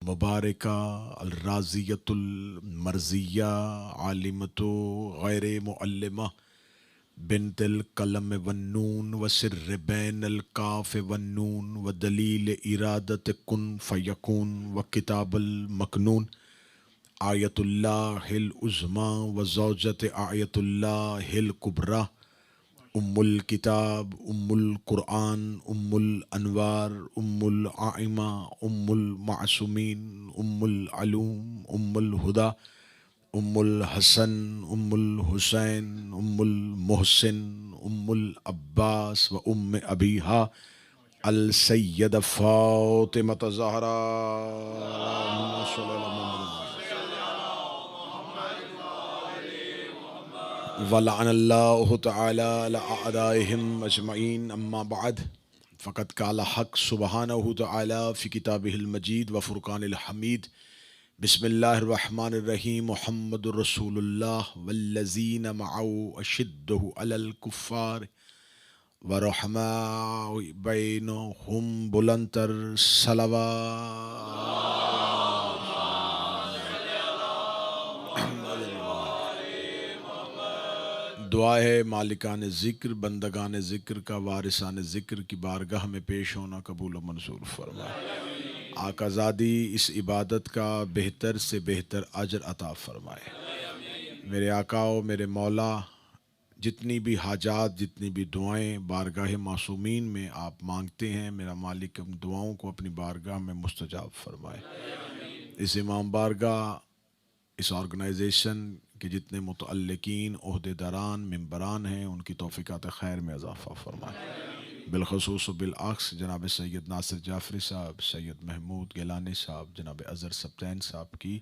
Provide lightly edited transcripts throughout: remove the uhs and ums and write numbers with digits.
المبارکہ الرازیۃ المرضیہ عالمۃ غیر معلمہ بنت القلم والنون وسر بین الکاف والنون ودلیل ارادت کن فیکون وکتاب المکنون آیت اللہ العظمیٰ وزوجت آیت اللہ الکبریٰ ام الکتاب ام القرآن ام الانوار ام الائمہ ام المعصومین ام العلوم ام الہدی ام الحسن ام الحسین ام المحسن ام العباس و ام ابیہا السیدہ فاطمہ زہرا ولعن اللہ تعالی علی اعدائہم اجمعین اما بعد فقد قال حق سبحانہ تعالی فی کتابہ المجید و فرقان الحمید بسم اللہ الرحمن الرحیم محمد رسول اللہ والذین معه اشدہ علی الکفار ورحماء بینہم بلندتر صلوات دعا ہے مالکان ذکر بندگان ذکر کا وارثان ذکر کی بارگاہ میں پیش ہونا قبول و منظور فرمائے۔ آقا زادی اس عبادت کا بہتر سے بہتر اجر عطا فرمائے۔ میرے آقا و میرے مولا، جتنی بھی حاجات جتنی بھی دعائیں بارگاہ معصومین میں آپ مانگتے ہیں، میرا مالک ان دعاؤں کو اپنی بارگاہ میں مستجاب فرمائے۔ اس امام بارگاہ، اس آرگنائزیشن کے جتنے متعلقین عہدیداران ممبران ہیں، ان کی توفیقات خیر میں اضافہ فرمائے۔ بالخصوص و بالعکس جناب سید ناصر جعفری صاحب، سید محمود گیلانی صاحب، جناب اظہر سبتین صاحب کی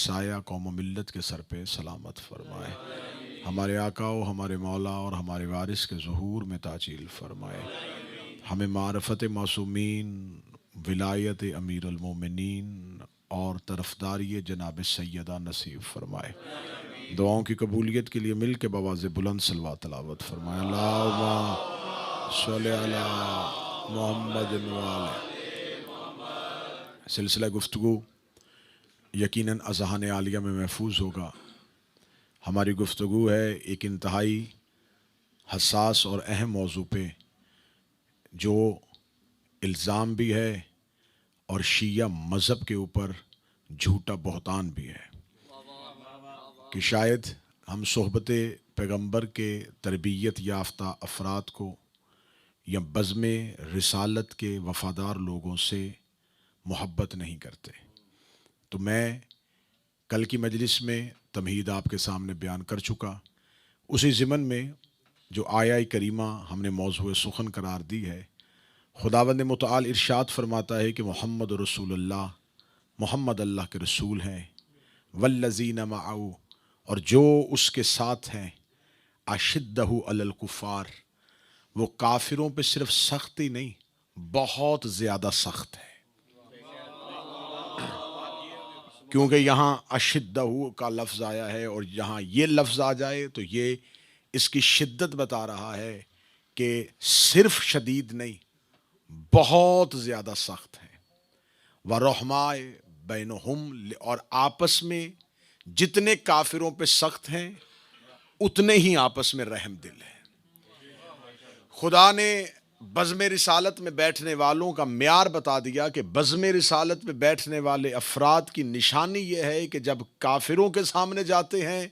سایہ قوم و ملت کے سر پہ سلامت فرمائے۔ ہمارے آقا و ہمارے مولا اور ہمارے وارث کے ظہور میں تعجیل فرمائے۔ ہمیں معرفت معصومین، ولایت امیر المومنین اور طرفداری جناب سیدہ نصیب فرمائے۔ دعاؤں کی قبولیت کے لیے مل کے بآواز بلند صلوات تلاوت فرمائے۔ اللہم صلی علی محمد وآلہ۔ سلسلہ گفتگو یقیناً اذہان عالیہ میں محفوظ ہوگا۔ ہماری گفتگو ہے ایک انتہائی حساس اور اہم موضوع پہ، جو الزام بھی ہے اور شیعہ مذہب کے اوپر جھوٹا بہتان بھی ہے کہ شاید ہم صحبت پیغمبر کے تربیت یافتہ افراد کو یا بزم رسالت کے وفادار لوگوں سے محبت نہیں کرتے۔ تو میں کل کی مجلس میں تمہید آپ کے سامنے بیان کر چکا۔ اسی ضمن میں جو آیہ کریمہ ہم نے موضوع سخن قرار دی ہے، خداوند متعال ارشاد فرماتا ہے کہ محمد رسول اللہ، محمد اللہ کے رسول ہیں، والذین معه، اور جو اس کے ساتھ ہیں، اشدہ علی الکفار، وہ کافروں پہ صرف سخت ہی نہیں، بہت زیادہ سخت ہے۔ کیونکہ یہاں اشدہ کا لفظ آیا ہے، اور یہاں یہ لفظ آ جائے تو یہ اس کی شدت بتا رہا ہے کہ صرف شدید نہیں، بہت زیادہ سخت ہے۔ وَرَحْمَاء بَيْنُهُمْ، اور آپس میں جتنے کافروں پہ سخت ہیں اتنے ہی آپس میں رحم دل ہیں۔ خدا نے بزم رسالت میں بیٹھنے والوں کا معیار بتا دیا کہ بزم رسالت میں بیٹھنے والے افراد کی نشانی یہ ہے کہ جب کافروں کے سامنے جاتے ہیں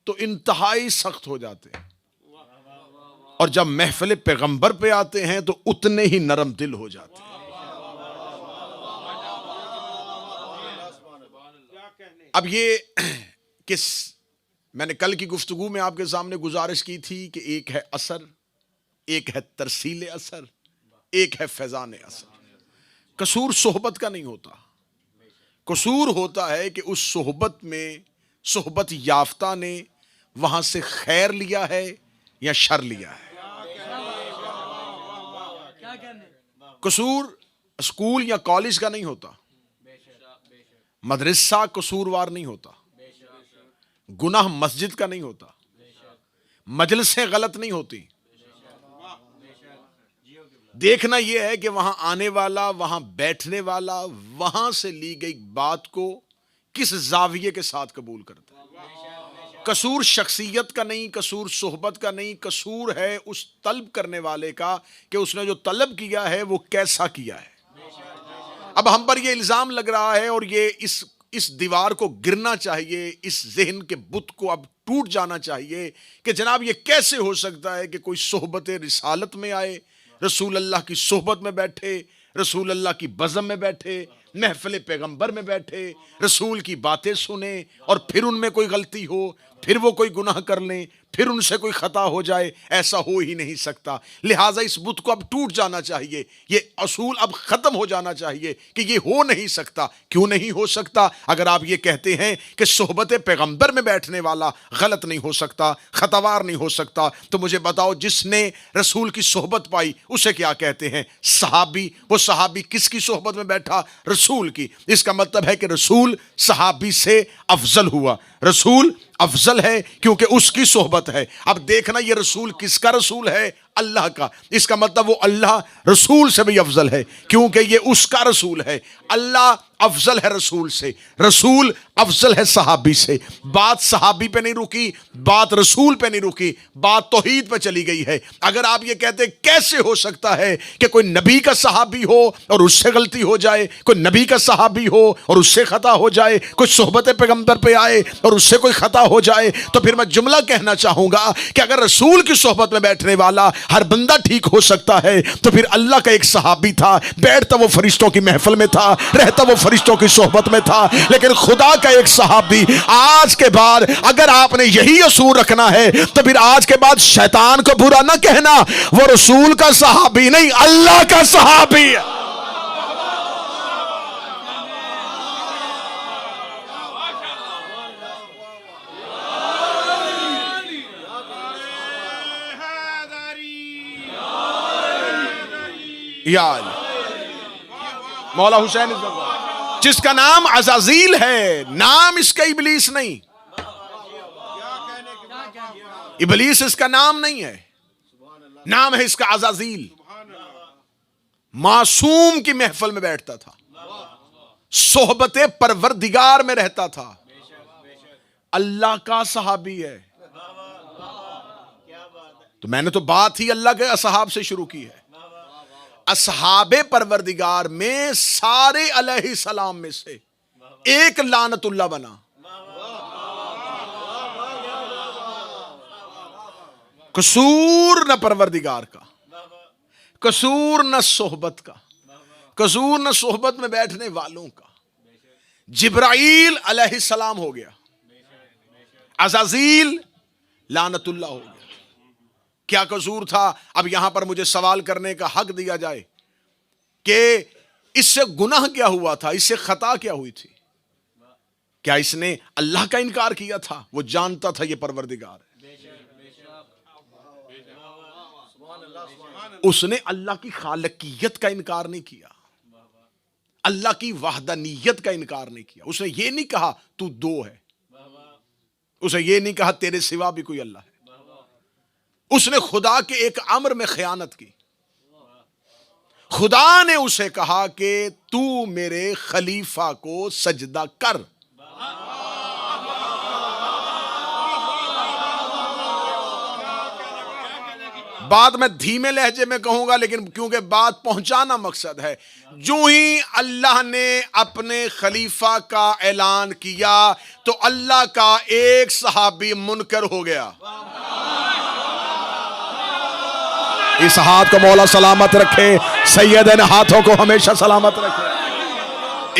تو انتہائی سخت ہو جاتے ہیں، اور جب محفل پیغمبر پہ آتے ہیں تو اتنے ہی نرم دل ہو جاتے ہیں۔ اب یہ کس میں نے کل کی گفتگو میں آپ کے سامنے گزارش کی تھی کہ ایک ہے اثر، ایک ہے ترسیل اثر، ایک ہے فیضان اثر۔ قصور صحبت کا نہیں ہوتا، قصور ہوتا ہے کہ اس صحبت میں صحبت یافتہ نے وہاں سے خیر لیا ہے یا شر لیا ہے۔ قصور اسکول یا کالج کا نہیں ہوتا، مدرسہ قصوروار نہیں ہوتا، گناہ مسجد کا نہیں ہوتا، مجلسیں غلط نہیں ہوتی، دیکھنا یہ ہے کہ وہاں آنے والا، وہاں بیٹھنے والا، وہاں سے لی گئی بات کو کس زاویے کے ساتھ قبول کرتا ہے۔ قصور شخصیت کا نہیں، قصور صحبت کا نہیں، قصور ہے اس طلب کرنے والے کا کہ اس نے جو طلب کیا ہے وہ کیسا کیا ہے۔ اب ہم پر یہ الزام لگ رہا ہے اور یہ اس دیوار کو گرنا چاہیے، اس ذہن کے بت کو اب ٹوٹ جانا چاہیے کہ جناب یہ کیسے ہو سکتا ہے کہ کوئی صحبت رسالت میں آئے، رسول اللہ کی صحبت میں بیٹھے، رسول اللہ کی بزم میں بیٹھے، محفل پیغمبر میں بیٹھے، رسول کی باتیں سنیں اور پھر ان میں کوئی غلطی ہو، پھر وہ کوئی گناہ کر لیں، پھر ان سے کوئی خطا ہو جائے۔ ایسا ہو ہی نہیں سکتا۔ لہٰذا اس بت کو اب ٹوٹ جانا چاہیے، یہ اصول اب ختم ہو جانا چاہیے کہ یہ ہو نہیں سکتا۔ کیوں نہیں ہو سکتا؟ اگر آپ یہ کہتے ہیں کہ صحبت پیغمبر میں بیٹھنے والا غلط نہیں ہو سکتا، خطاوار نہیں ہو سکتا، تو مجھے بتاؤ جس نے رسول کی صحبت پائی اسے کیا کہتے ہیں؟ صحابی۔ وہ صحابی کس کی صحبت میں بیٹھا؟ رسول کی۔ اس کا مطلب ہے کہ رسول صحابی سے افضل ہوا۔ رسول افضل ہے کیونکہ اس کی صحبت ہے۔ اب دیکھنا یہ رسول کس کا رسول ہے؟ اللہ کا۔ اس کا مطلب وہ اللہ رسول سے بھی افضل ہے کیونکہ یہ اس کا رسول ہے۔ اللہ افضل ہے رسول سے، رسول افضل ہے صحابی سے۔ بات صحابی پہ نہیں رکی، بات رسول پہ نہیں رکی، بات توحید پہ چلی گئی ہے۔ اگر آپ یہ کہتے کیسے ہو سکتا ہے کہ کوئی نبی کا صحابی ہو اور اس سے غلطی ہو جائے، کوئی نبی کا صحابی ہو اور اس سے خطا ہو جائے، کوئی صحبت پیغمبر پہ آئے اور اس سے کوئی خطا ہو جائے، تو پھر میں جملہ کہنا چاہوں گا کہ اگر رسول کی صحبت میں بیٹھنے والا ہر بندہ ٹھیک ہو سکتا ہے تو پھر اللہ کا ایک صحابی تھا، بیٹھتا وہ فرشتوں کی محفل میں تھا، رہتا وہ فرشتوں کی صحبت میں تھا، لیکن خدا کا ایک صحابی۔ آج کے بعد اگر آپ نے یہی اصول رکھنا ہے تو پھر آج کے بعد شیطان کو برا نہ کہنا، وہ رسول کا صحابی نہیں، اللہ کا صحابی ہے۔ مولا حسین جس کا نام عزازیل ہے، نام اس کا ابلیس نہیں، ابلیس اس کا نام نہیں ہے، نام ہے اس کا عزازیل۔ معصوم کی محفل میں بیٹھتا تھا، صحبت پروردگار میں رہتا تھا، اللہ کا صحابی ہے۔ تو میں نے تو بات ہی اللہ کے اصحاب سے شروع کی ہے۔ اصحاب پروردگار میں سارے علیہ السلام میں سے ایک لعنت اللہ بنا۔ قصور نہ پروردگار کا، قصور نہ صحبت کا، قصور نہ صحبت میں بیٹھنے والوں کا۔ جبرائیل علیہ السلام ہو گیا، عزازیل لعنت اللہ ہو گیا۔ کیا قصور تھا؟ اب یہاں پر مجھے سوال کرنے کا حق دیا جائے کہ اس سے گناہ کیا ہوا تھا، اس سے خطا کیا ہوئی تھی؟ کیا اس نے اللہ کا انکار کیا تھا؟ وہ جانتا تھا یہ پروردگار ہے۔ اس نے اللہ کی خالقیت کا انکار نہیں کیا، اللہ کی وحدانیت کا انکار نہیں کیا۔ اس نے یہ نہیں کہا تو دو ہے، اس نے یہ نہیں کہا تیرے سوا بھی کوئی اللہ ہے۔ اس نے خدا کے ایک امر میں خیانت کی۔ خدا نے اسے کہا کہ تو میرے خلیفہ کو سجدہ کر۔ بات میں دھیمے لہجے میں کہوں گا لیکن کیونکہ بات پہنچانا مقصد ہے۔ جو ہی اللہ نے اپنے خلیفہ کا اعلان کیا تو اللہ کا ایک صحابی منکر ہو گیا۔ اس ہاتھ کو مولا سلامت رکھے، سیدنا ہاتھوں کو ہمیشہ سلامت رکھے۔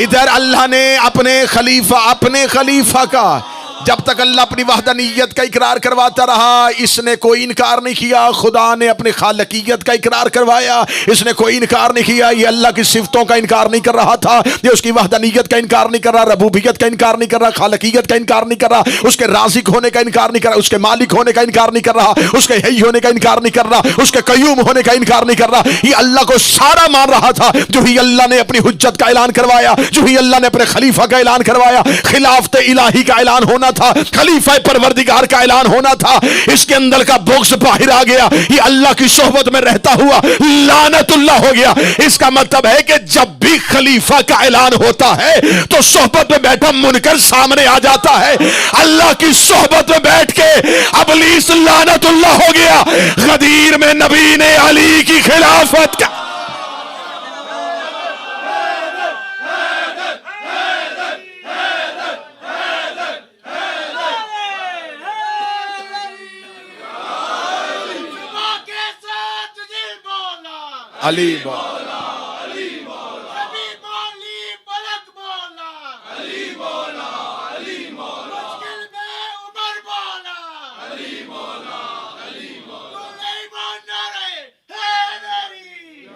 ادھر اللہ نے اپنے خلیفہ کا جب تک اللہ اپنی وحدانیت کا اقرار کرواتا رہا اس نے کوئی انکار نہیں کیا۔ خدا نے اپنے خالقیت کا اقرار کروایا، اس نے کوئی انکار نہیں کیا۔ یہ اللہ کی صفتوں کا انکار نہیں کر رہا تھا، یہ اس کی وحدانیت کا انکار نہیں کر رہا، ربوبیت کا انکار نہیں کر رہا، خالقیت کا انکار نہیں کر رہا، اس کے رازق ہونے کا انکار نہیں کر رہا، اس کے مالک ہونے کا انکار نہیں کر رہا، اس کے حی ہونے کا انکار نہیں کر رہا، اس کے قیوم ہونے کا انکار نہیں کر رہا۔ یہ اللہ کو سارا مان رہا تھا۔ جو ہی اللہ نے اپنی حجت کا اعلان کروایا، جو ہی اللہ نے اپنے خلیفہ کا اعلان کروایا، خلافت الہی کا اعلان ہونا ہونا تھا, خلیفہ پروردگار کا اعلان ہونا تھا. اس کے اندر کا بغض باہر آ گیا, یہ اللہ کی صحبت میں رہتا ہوا لعنت اللہ ہو گیا. اس کا مطلب ہے کہ جب بھی خلیفہ کا اعلان ہوتا ہے تو صحبت میں بیٹھا منکر سامنے آ جاتا ہے. اللہ کی صحبت میں بیٹھ کے ابلیس لعنت اللہ ہو گیا. غدیر میں نبی نے علی کی خلافت کا علی بولا, علی بولا, علی بولا, علی بولا, علی بولا, مشکل میں عمر بولا, علی بولا, علی بولا, سلیمان نعرہ حیدری.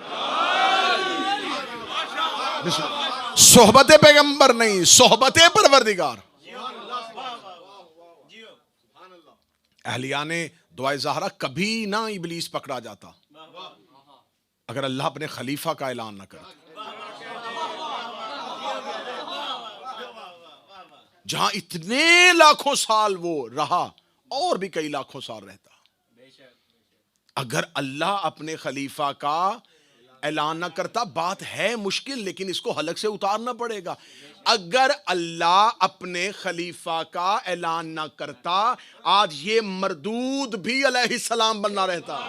صحبت پیغمبر نہیں, صحبت پروردگار. اہلیان دعائے زہرا کبھی نہ ابلیس پکڑا جاتا اگر اللہ اپنے خلیفہ کا اعلان نہ کرتا. جہاں اتنے لاکھوں سال وہ رہا اور بھی کئی لاکھوں سال رہتا, اگر اللہ اپنے خلیفہ کا اعلان نہ کرتا. بات ہے مشکل لیکن اس کو حلق سے اتارنا پڑے گا. اگر اللہ اپنے خلیفہ کا اعلان نہ کرتا آج یہ مردود بھی علیہ السلام بننا رہتا.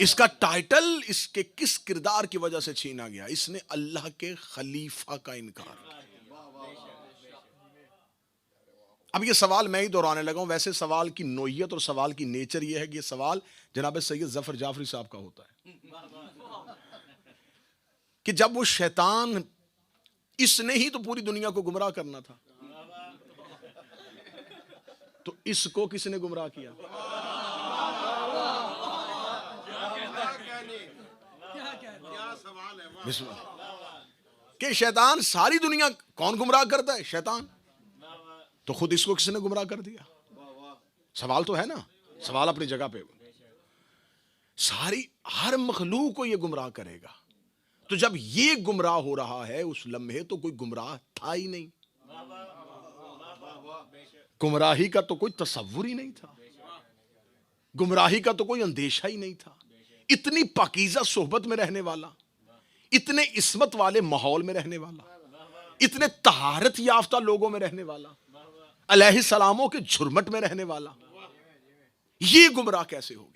اس کا ٹائٹل اس کے کس کردار کی وجہ سے چھینا گیا؟ اس نے اللہ کے خلیفہ کا انکار کیا. اب یہ سوال میں ہی دہرانے لگا ہوں, ویسے سوال کی نوعیت اور سوال کی نیچر یہ ہے کہ یہ سوال جناب سید ظفر جعفری صاحب کا ہوتا ہے کہ جب وہ شیطان, اس نے ہی تو پوری دنیا کو گمراہ کرنا تھا, تو اس کو کس نے گمراہ کیا؟ کہ شیطان ساری دنیا کون گمراہ کرتا ہے؟ شیطان. تو خود اس کو کس نے گمراہ کر دیا؟ سوال تو ہے نا, سوال اپنی جگہ پہ. ساری ہر مخلوق کو یہ گمراہ کرے گا. تو جب یہ گمراہ ہو رہا ہے اس لمحے تو کوئی گمراہ تھا ہی نہیں. گمراہی کا تو کوئی تصور ہی نہیں تھا, گمراہی کا تو کوئی اندیشہ ہی نہیں تھا. اتنی پاکیزہ صحبت میں رہنے والا, اتنے عصمت والے ماحول میں رہنے والا, اتنے طہارت یافتہ لوگوں میں رہنے والا, علیہ السلاموں کے جھرمٹ میں رہنے والا, یہ گمراہ کیسے ہو گیا؟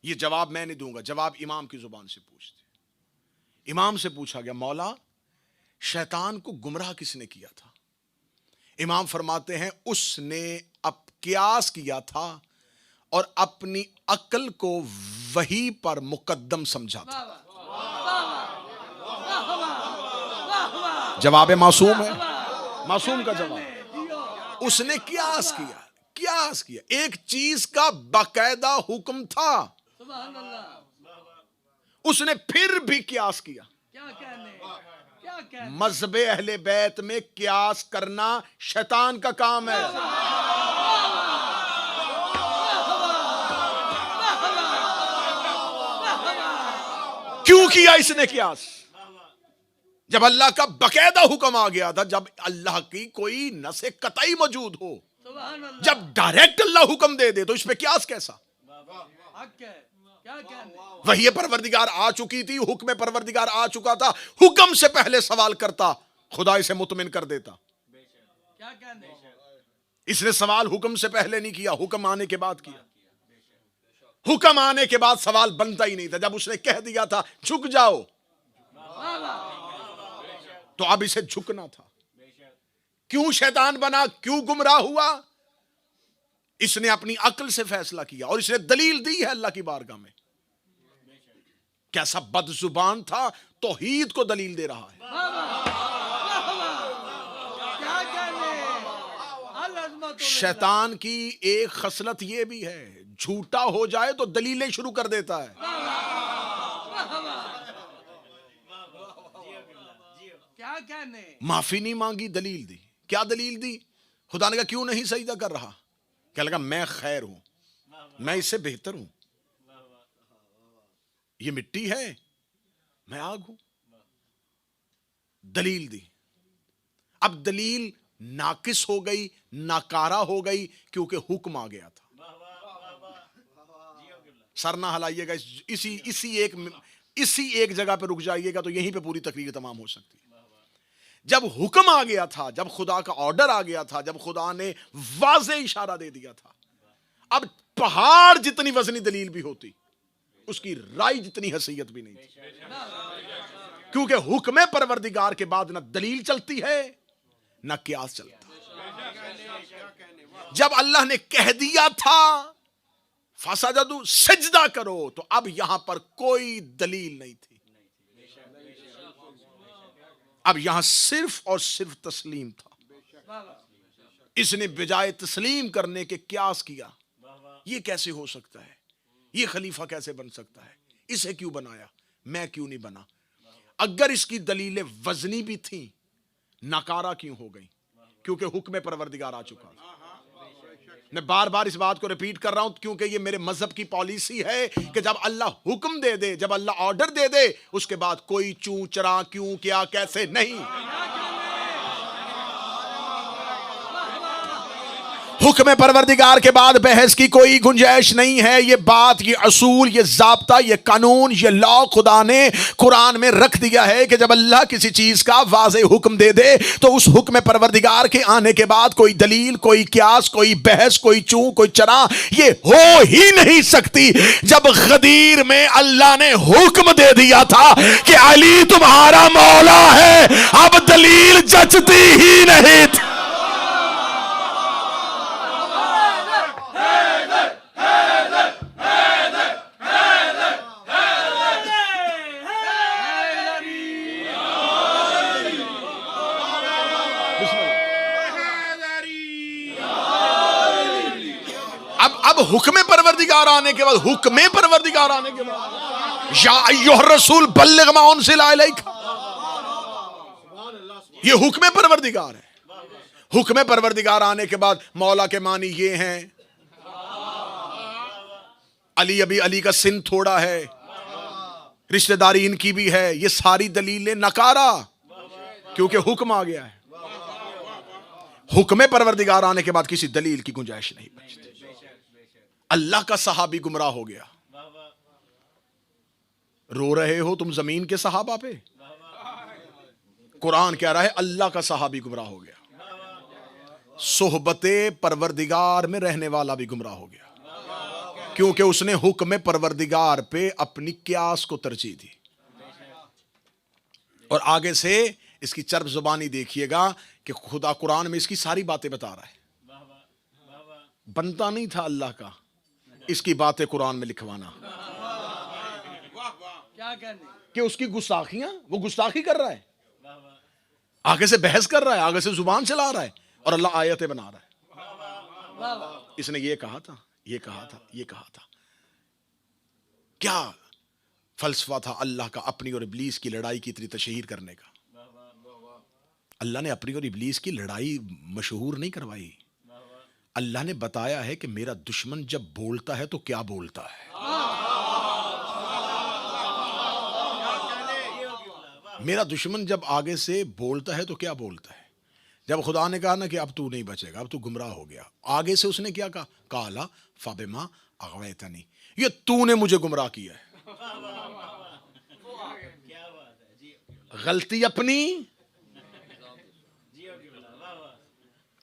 یہ جواب میں نہیں دوں گا, جواب امام کی زبان سے پوچھتے. امام سے پوچھا گیا مولا شیطان کو گمراہ کس نے کیا تھا؟ امام فرماتے ہیں اس نے اب قیاس کیا تھا اور اپنی عقل کو وحی پر مقدم سمجھا تھا. جواب معصوم ہے, معصوم کا جواب. اس نے قیاس کیا, ایک چیز کا باقاعدہ حکم تھا, اس نے پھر بھی قیاس کیا. مذہب اہل بیت میں قیاس کرنا شیطان کا کام ہے. کیوں کیا اس نے قیاس؟ جب اللہ کا باقاعدہ حکم آ گیا تھا, جب اللہ کی کوئی نص قطعی موجود ہو, جب ڈائریکٹ اللہ حکم دے دے تو اس پہ قیاس کیسا؟ وحی پروردگار آ چکی تھی, حکم پروردگار آ چکا تھا, حکم سے پہلے سوال کرتا خدا اسے مطمئن کر دیتا. اس نے سوال حکم سے پہلے نہیں کیا, حکم آنے کے بعد کیا. حکم آنے کے بعد سوال بنتا ہی نہیں تھا. جب اس نے کہہ دیا تھا جھک جاؤ تو اب اسے جھکنا تھا. کیوں شیطان بنا, کیوں گمراہ ہوا؟ اس نے اپنی عقل سے فیصلہ کیا اور اس نے دلیل دی ہے اللہ کی بارگاہ میں. کیسا بد زبان تھا, توحید کو دلیل دے رہا ہے. شیطان کی ایک خصلت یہ بھی ہے, جھوٹا ہو جائے تو دلیلیں شروع کر دیتا ہے. معافی نہیں مانگی, دلیل دی. کیا دلیل دی؟ خدا نے کہا کیوں نہیں سجدہ کر رہا؟ کہنے لگا میں خیر ہوں, میں اس سے بہتر ہوں. یہ مٹی ہے, میں آگ ہوں. دلیل دی. اب دلیل ناقص ہو گئی, ناکارہ ہو گئی, کیونکہ حکم آ گیا تھا. سر نہ ہلائیے گا, اسی ایک جگہ پہ رک جائیے گا تو یہیں پہ پوری تقریر تمام ہو سکتی ہے. جب حکم آ گیا تھا, جب خدا کا آرڈر آ گیا تھا, جب خدا نے واضح اشارہ دے دیا تھا, اب پہاڑ جتنی وزنی دلیل بھی ہوتی, اس کی رائے جتنی حیثیت بھی نہیں تھی, کیونکہ حکم پروردگار کے بعد نہ دلیل چلتی ہے نہ قیاس چلتا. جب اللہ نے کہہ دیا تھا فسجدوا سجدہ کرو, تو اب یہاں پر کوئی دلیل نہیں تھی, اب یہاں صرف اور صرف تسلیم تھا. اس نے بجائے تسلیم کرنے کے قیاس کیا, یہ کیسے ہو سکتا ہے, یہ خلیفہ کیسے بن سکتا ہے, اسے کیوں بنایا, میں کیوں نہیں بنا. اگر اس کی دلیلیں وزنی بھی تھیں, ناکارہ کیوں ہو گئی, کیونکہ حکم پروردگار آ چکا. میں بار بار اس بات کو ریپیٹ کر رہا ہوں, کیونکہ یہ میرے مذہب کی پالیسی ہے کہ جب اللہ حکم دے دے, جب اللہ آرڈر دے دے, اس کے بعد کوئی چوں چرا کیوں کیا کیسے نہیں. حکم پروردگار کے بعد بحث کی کوئی گنجائش نہیں ہے. یہ بات, یہ اصول, یہ ضابطہ, یہ قانون, یہ لا خدا نے قرآن میں رکھ دیا ہے کہ جب اللہ کسی چیز کا واضح حکم دے دے تو اس حکم پروردگار کے آنے کے بعد کوئی دلیل, کوئی قیاس, کوئی بحث, کوئی چوں, کوئی چرا یہ ہو ہی نہیں سکتی. جب غدیر میں اللہ نے حکم دے دیا تھا کہ علی تمہارا مولا ہے, اب دلیل جچتی ہی نہیں تھی. اب حکم پروردگار آنے کے بعد, یا ایھا الرسول بلغ ما انزل الیک, یہ حکم پروردگار ہے. حکم پروردگار آنے کے بعد مولا کے معنی یہ ہیں, علی کا سن تھوڑا ہے, رشتہ داری ان کی بھی ہے, یہ ساری دلیلیں نکارا, کیونکہ حکم آ گیا ہے. حکم پروردگار آنے کے بعد کسی دلیل کی گنجائش نہیں بچتی. اللہ کا صحابی گمراہ ہو گیا, رو رہے ہو تم زمین کے صحابہ پہ, قرآن کہہ رہا ہے اللہ کا صحابی گمراہ ہو گیا. صحبت پروردگار میں رہنے والا بھی گمراہ ہو گیا, کیونکہ اس نے حکم پروردگار پہ اپنی قیاس کو ترجیح دی. اور آگے سے اس کی چرب زبانی دیکھیے گا کہ خدا قرآن میں اس کی ساری باتیں بتا رہا ہے. بنتا نہیں تھا اللہ کا اس کی باتیں قرآن میں لکھوانا, کہ اس کی گستاخیاں, وہ گستاخی کر رہا ہے, آگے سے بحث کر رہا ہے, آگے سے زبان چلا رہا ہے, اور اللہ آیتیں بنا رہا ہے. اس نے یہ کہا تھا, یہ کہا تھا, یہ کہا تھا. کیا فلسفہ تھا اللہ کا اپنی اور ابلیس کی لڑائی کی اتنی تشہیر کرنے کا. اللہ نے اپنی اور ابلیس کی لڑائی مشہور نہیں کروائی. اللہ نے بتایا ہے کہ میرا دشمن جب بولتا ہے تو کیا بولتا ہے. میرا دشمن جب آگے سے بولتا ہے تو کیا بولتا ہے. جب خدا نے کہا نا کہ اب تو نہیں بچے گا, اب تو گمراہ ہو گیا, آگے سے اس نے کیا کہا, قالا فبما اغویتنی, یہ تو نے مجھے گمراہ کیا ہے. غلطی اپنی,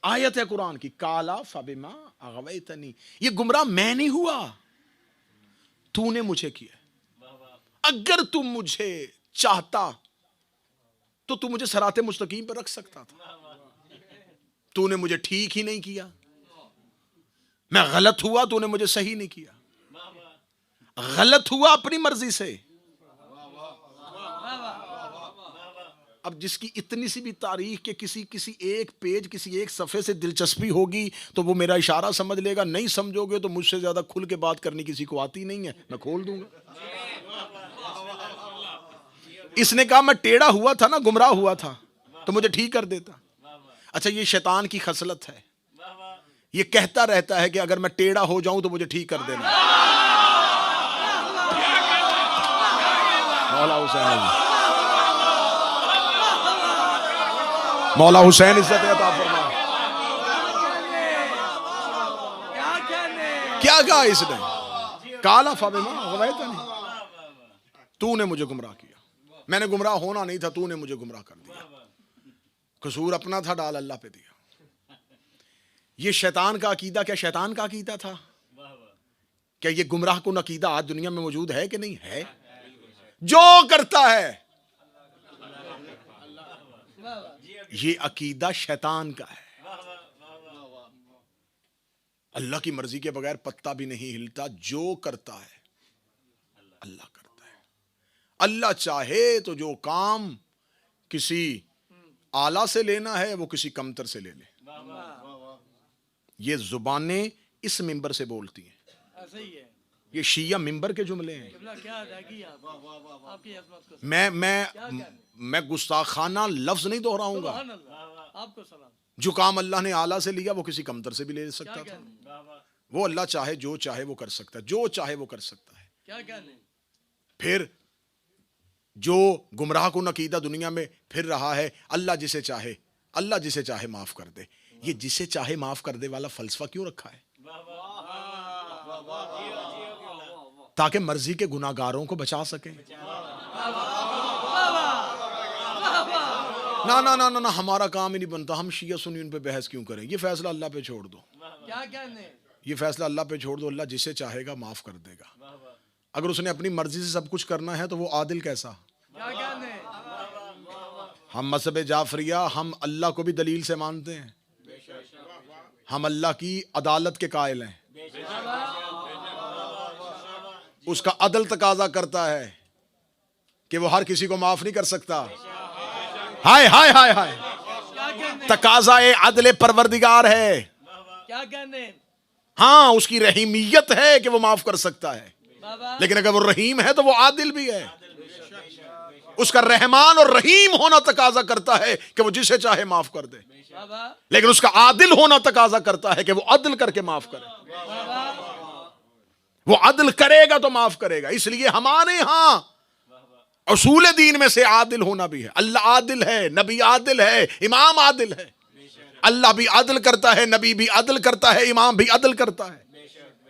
آیت ہے قرآن کی, قالا فبما اغویتنی, یہ گمراہ میں نہیں ہوا, تو نے مجھے کیا. اگر تم مجھے چاہتا تو تو مجھے صراط مستقیم پر رکھ سکتا تھا. تو نے مجھے ٹھیک ہی نہیں کیا, میں غلط ہوا, تو نے مجھے صحیح نہیں کیا. غلط ہوا اپنی مرضی سے. اب جس کی اتنی سی بھی تاریخ کے کسی ایک پیج, کسی ایک صفحے سے دلچسپی ہوگی تو وہ میرا اشارہ سمجھ لے گا. نہیں سمجھو گے تو مجھ سے زیادہ کھل کے بات کرنی کسی کو آتی نہیں ہے, میں کھول دوں گا. اس نے کہا میں ٹیڑھا ہوا تھا نا, گمراہ ہوا تھا, تو مجھے ٹھیک کر دیتا. اچھا, یہ شیطان کی خصلت ہے, یہ کہتا رہتا ہے کہ اگر میں ٹیڑھا ہو جاؤں تو مجھے ٹھیک کر دینا. مولا حسین مولا حسین عزت عطا فرما. کیا کہا اس نے؟ کالا فبما غویتنی، تو نے مجھے گمراہ کیا. میں نے گمراہ ہونا نہیں تھا، تو نے مجھے گمراہ کر دیا. قصور اپنا تھا، ڈال اللہ پہ دیا. یہ شیطان کا عقیدہ، کیا شیطان کا عقیدہ تھا؟ کیا یہ گمراہ کن عقیدہ آج دنیا میں موجود ہے کہ نہیں ہے؟ جو کرتا ہے یہ عقیدہ شیطان کا ہے. اللہ کی مرضی کے بغیر پتا بھی نہیں ہلتا. جو کرتا ہے اللہ کرتا ہے. اللہ چاہے تو جو کام کسی آلہ سے لینا ہے وہ کسی کمتر سے لے لے. یہ زبانیں اس منبر سے بولتی ہیں. یہ شیعہ منبر کے جملے ہیں. میں گستاخانہ لفظ نہیں دہراؤں گا. جو کام اللہ نے آلہ سے لیا وہ کسی کمتر سے بھی لے سکتا تھا. وہ اللہ چاہے جو چاہے وہ کر سکتا ہے. جو چاہے وہ کر سکتا ہے. پھر جو گمراہ کن عقیدہ دنیا میں پھر رہا ہے، اللہ جسے چاہے معاف کر دے. یہ جسے چاہے معاف کر دے والا فلسفہ کیوں رکھا ہے؟ تاکہ مرضی کے گناہگاروں کو بچا سکے. نہ ہمارا کام ہی نہیں بنتا. ہم شیعہ سنی ان پہ بحث کیوں کریں؟ یہ فیصلہ اللہ پہ چھوڑ دو. یہ فیصلہ اللہ پہ چھوڑ دو. اللہ جسے چاہے گا معاف کر دے گا. اگر اس نے اپنی مرضی سے سب کچھ کرنا ہے تو وہ عادل کیسا؟ ہم مذہب جعفریہ ہم اللہ کو بھی دلیل سے مانتے ہیں. ہم اللہ کی عدالت کے قائل ہیں. اس کا عدل تقاضا کرتا ہے کہ وہ ہر کسی کو معاف نہیں کر سکتا. ہائے ہائے ہائے ہائے، تقاضا عدل پروردگار ہے. ہاں اس کی رحیمیت ہے کہ وہ معاف کر سکتا ہے، لیکن اگر وہ رحیم ہے تو وہ عادل بھی ہے. اس کا رحمان اور رحیم ہونا تقاضا کرتا ہے کہ وہ جسے چاہے معاف کر دے، لیکن اس کا عادل ہونا تقاضا کرتا ہے کہ وہ عدل کر کے معاف کرے. وہ عدل کرے گا تو معاف کرے گا. اس لیے ہمارے ہاں اصول دین میں سے عادل ہونا بھی ہے. اللہ عادل ہے، نبی عادل ہے، امام عادل ہے. اللہ بھی عدل کرتا ہے، نبی بھی عدل کرتا ہے، امام بھی عدل کرتا ہے.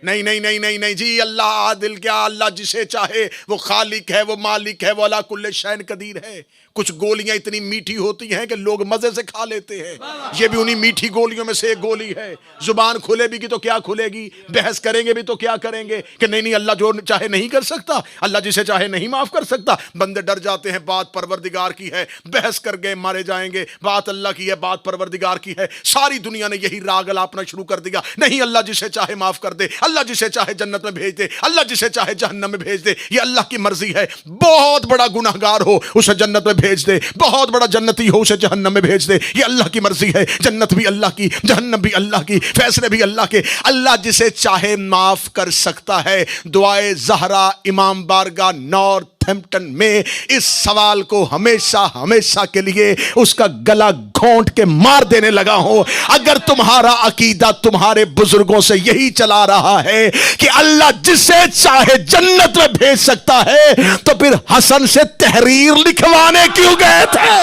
نہیں نہیں نہیں نہیں نہیں جی، اللہ عادل کیا؟ اللہ جسے چاہے، وہ خالق ہے، وہ مالک ہے، وہ علی کل شیء قدیر ہے. کچھ گولیاں اتنی میٹھی ہوتی ہیں کہ لوگ مزے سے کھا لیتے ہیں. یہ بھی انہی میٹھی گولیوں میں سے ایک گولی ہے. زبان کھلے بھی کی تو کیا کھلے گی، بحث کریں گے بھی تو کیا کریں گے کہ نہیں اللہ جو چاہے نہیں کر سکتا، اللہ جسے چاہے نہیں معاف کر سکتا. بندے ڈر جاتے ہیں. بات پروردگار کی ہے، بحث کر گئے مارے جائیں گے. بات اللہ کی ہے، بات پروردگار کی ہے. ساری دنیا نے یہی راگ الاپنا شروع کر دیا. نہیں، اللہ جسے چاہے معاف کر دے، اللہ جسے چاہے جنت میں بھیج دے، اللہ جسے چاہے جہنم میں بھیج دے. یہ اللہ کی مرضی ہے. بہت بڑا گناہگار ہو اسے جنت میں بھیج دے، بہت بڑا جنتی ہو اسے جہنم میں بھیج دے. یہ اللہ کی مرضی ہے. جنت بھی اللہ کی، جہنم بھی اللہ کی، فیصلے بھی اللہ کے. اللہ جسے چاہے معاف کر سکتا ہے. دعائے زہرا امام بارگاہ نارتھ ہیمپٹن میں اس سوال کو ہمیشہ ہمیشہ کے لیے اس کا گلا گھونٹ کے مار دینے لگا ہوں. اگر تمہارا عقیدہ تمہارے بزرگوں سے یہی چلا رہا ہے کہ اللہ جسے چاہے جنت میں بھیج سکتا ہے، تو پھر حسن سے تحریر لکھوانے کیوں گئے تھے؟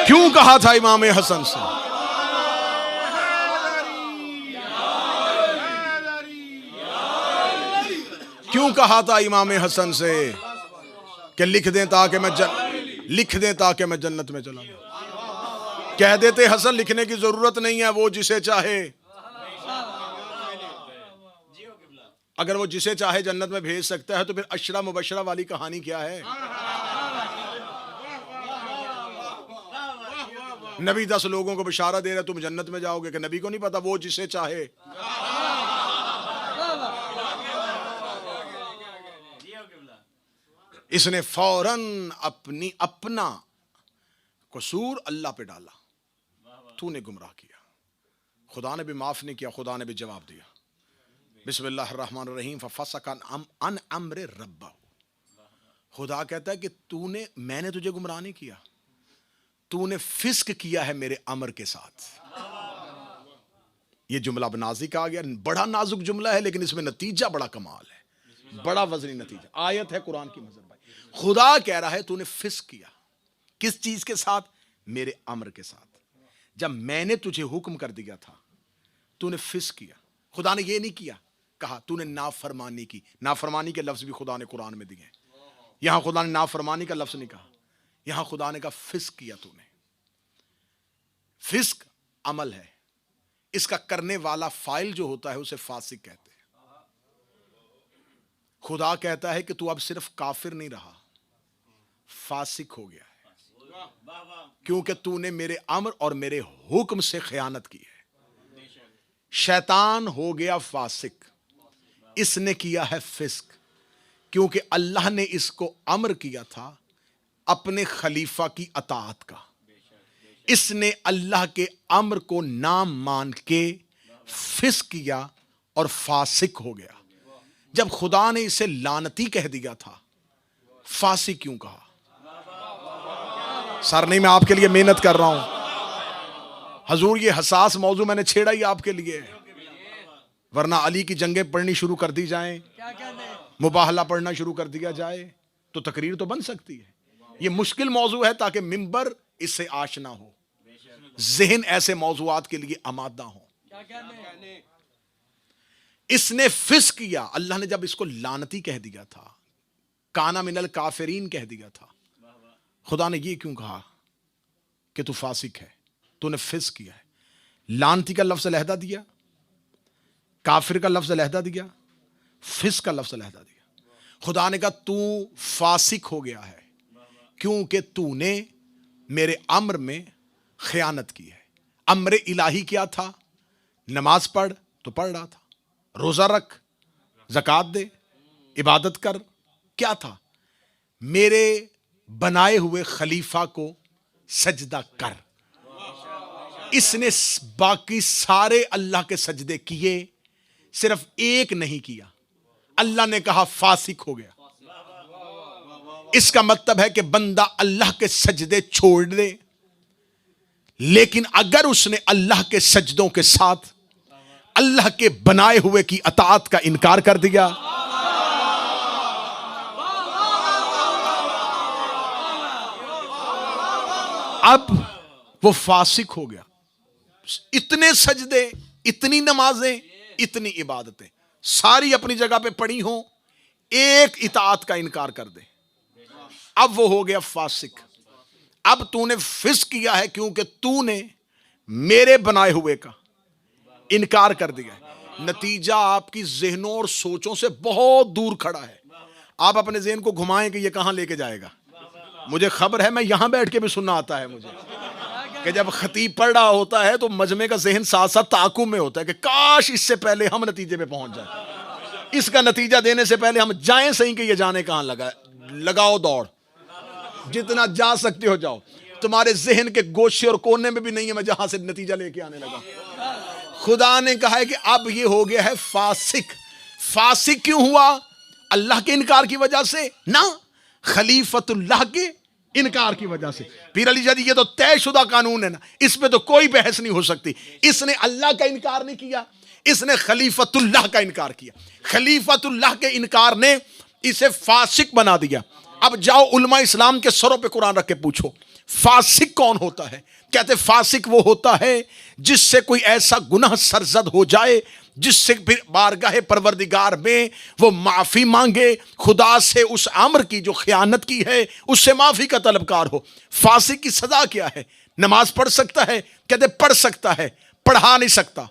کیوں کہا تھا امام حسن سے؟ کیوں کہا تھا امام حسن سے کہ لکھ دیں تاکہ میں جنت میں چلا جاؤں؟ کہہ دیتے حسن لکھنے کی ضرورت نہیں ہے، وہ جسے چاہے. اگر وہ جسے چاہے جنت میں بھیج سکتا ہے تو پھر عشرہ مبشرہ والی کہانی کیا ہے؟ نبی 10 لوگوں کو بشارت دے رہا تم جنت میں جاؤ گے، کہ نبی کو نہیں پتا وہ جسے چاہے. اس نے فوراً اپنا قصور اللہ پہ ڈالا. تو نے گمراہ کیا. خدا نے بھی معاف نہیں کیا، خدا نے بھی جواب دیا. بسم اللہ الرحمن الرحیم. ففسق عن امر ربہ. خدا کہتا ہے کہ میں نے تجھے گمراہ نہیں کیا، تو نے فسق کیا ہے میرے امر کے ساتھ۔ یہ جملہ اب نازک آ گیا، بڑا نازک جملہ ہے لیکن اس میں نتیجہ بڑا کمال ہے، بڑا وزنی نتیجہ۔ آیت ہے قرآن کی مظہر بھائی، خدا کہہ رہا ہے تو نے فسق کیا، کس چیز کے ساتھ؟ میرے امر کے ساتھ۔ جب میں نے تجھے حکم کر دیا تھا تو نے فسق کیا۔ خدا نے یہ نہیں کیا کہا تو نے نافرمانی کی، نافرمانی کے لفظ بھی خدا نے قرآن میں دیے ہیں، یہاں خدا نے نافرمانی کا لفظ نہیں کہا، یہاں خدا نے کہا فسق کیا تو نے۔ فسق عمل ہے، اس کا کرنے والا فاعل جو ہوتا ہے اسے فاسق کہتے ہیں۔ خدا کہتا ہے کہ تو اب صرف کافر نہیں رہا، فاسق ہو گیا ہے، کیونکہ تو نے میرے امر اور میرے حکم سے خیانت کی ہے۔ شیطان ہو گیا فاسق، اس نے کیا ہے فسق، کیونکہ اللہ نے اس کو امر کیا تھا اپنے خلیفہ کی اطاعت کا، اس نے اللہ کے امر کو نہ مان کے فسق کیا اور فاسق ہو گیا۔ جب خدا نے اسے لعنتی کہہ دیا تھا، فاسق کیوں کہا؟ سر نہیں، میں آپ کے لیے محنت کر رہا ہوں حضور، یہ حساس موضوع میں نے چھیڑا ہی آپ کے لیے، ورنہ علی کی جنگیں پڑھنی شروع کر دی جائیں، مباہلہ پڑھنا شروع کر دیا جائے تو تقریر تو بن سکتی ہے۔ یہ مشکل موضوع ہے تاکہ منبر اس سے آشنا ہو، ذہن ایسے موضوعات کے لیے آمادہ ہو۔ اس نے فسق کیا، اللہ نے جب اس کو لعنتی کہہ دیا تھا، کانا من الکافرین کہہ دیا تھا، خدا نے یہ کیوں کہا کہ تو فاسق ہے، تو نے فسق کیا ہے؟ لعنتی کا لفظ علیحدہ دیا، کافر کا لفظ علیحدہ دیا، فسق کا لفظ علیحدہ دیا۔ خدا نے کہا تو فاسق ہو گیا ہے کیونکہ تو نے میرے امر میں خیانت کی ہے۔ امر الہی کیا تھا؟ نماز پڑھ، تو پڑھ رہا تھا، روزہ رکھ، زکوٰۃ دے، عبادت کر، کیا تھا؟ میرے بنائے ہوئے خلیفہ کو سجدہ کر۔ اس نے باقی سارے اللہ کے سجدے کیے، صرف ایک نہیں کیا، اللہ نے کہا فاسق ہو گیا۔ اس کا مطلب ہے کہ بندہ اللہ کے سجدے چھوڑ دے، لیکن اگر اس نے اللہ کے سجدوں کے ساتھ اللہ کے بنائے ہوئے کی اطاعت کا انکار کر دیا، اب وہ فاسق ہو گیا۔ اتنے سجدے، اتنی نمازیں، اتنی عبادتیں ساری اپنی جگہ پہ پڑی ہوں، ایک اطاعت کا انکار کر دے، اب وہ ہو گیا فاسق۔ اب تو نے فسق کیا ہے کیونکہ تو نے میرے بنائے ہوئے کا انکار کر دیا ہے۔ نتیجہ آپ کی ذہنوں اور سوچوں سے بہت دور کھڑا ہے۔ آپ اپنے ذہن کو گھمائیں کہ یہ کہاں لے کے جائے گا۔ مجھے خبر ہے، میں یہاں بیٹھ کے بھی سننا آتا ہے مجھے، کہ جب خطیب پڑھ رہا ہوتا ہے تو مجمع کا ذہن ساتھ ساتھ تعاقب میں ہوتا ہے کہ کاش اس سے پہلے ہم نتیجے پہ پہنچ جائیں، اس کا نتیجہ دینے سے پہلے ہم جائیں صحیح کہ یہ جانے کہاں لگا ہے۔ لگاؤ دوڑ، جتنا جا سکتے ہو جاؤ، تمہارے ذہن کے گوشے اور کونے میں بھی نہیں ہے میں جہاں سے نتیجہ لے کے آنے لگا۔ خدا نے کہا ہے کہ اب یہ ہو گیا ہے فاسق۔ فاسق کیوں ہوا؟ اللہ کے انکار کی وجہ سے نہ، خلیفت اللہ کے انکار کی وجہ سے۔ پیر علی جادی، یہ تو طے شدہ قانون ہے نا، اس پہ تو کوئی بحث نہیں ہو سکتی۔ اس نے اللہ کا انکار نہیں کیا، اس نے خلیفت اللہ کا انکار کیا۔ خلیفت اللہ کے انکار نے اسے فاسق بنا دیا۔ اب جاؤ علماء اسلام کے سروں پہ قرآن رکھ کے پوچھو فاسق کون ہوتا ہے؟ کہتے فاسق وہ ہوتا ہے جس سے کوئی ایسا گناہ سرزد ہو جائے جس سے پھر بارگاہ پروردگار میں وہ معافی مانگے، خدا سے اس امر کی جو خیانت کی ہے اس سے معافی کا طلبکار ہو۔ فاسق کی سزا کیا ہے؟ نماز پڑھ سکتا ہے؟ کہتے پڑھ سکتا ہے، پڑھا نہیں سکتا۔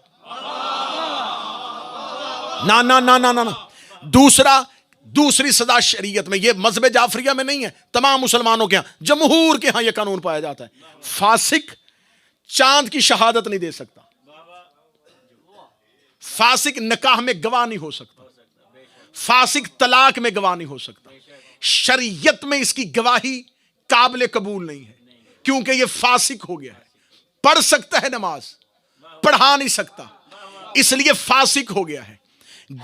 نا نا نا نا نا۔ دوسری سزا شریعت میں، یہ مذہب جعفریہ میں نہیں ہے، تمام مسلمانوں کے ہاں، جمہور کے ہاں یہ قانون پایا جاتا ہے۔ فاسق چاند کی شہادت نہیں دے سکتا، فاسق نکاح میں گواہ نہیں ہو سکتا، فاسق طلاق میں گواہ نہیں ہو سکتا، شریعت میں اس کی گواہی قابل قبول نہیں ہے کیونکہ یہ فاسق ہو گیا ہے۔ پڑھ سکتا ہے نماز، پڑھا نہیں سکتا، اس لیے فاسق ہو گیا ہے۔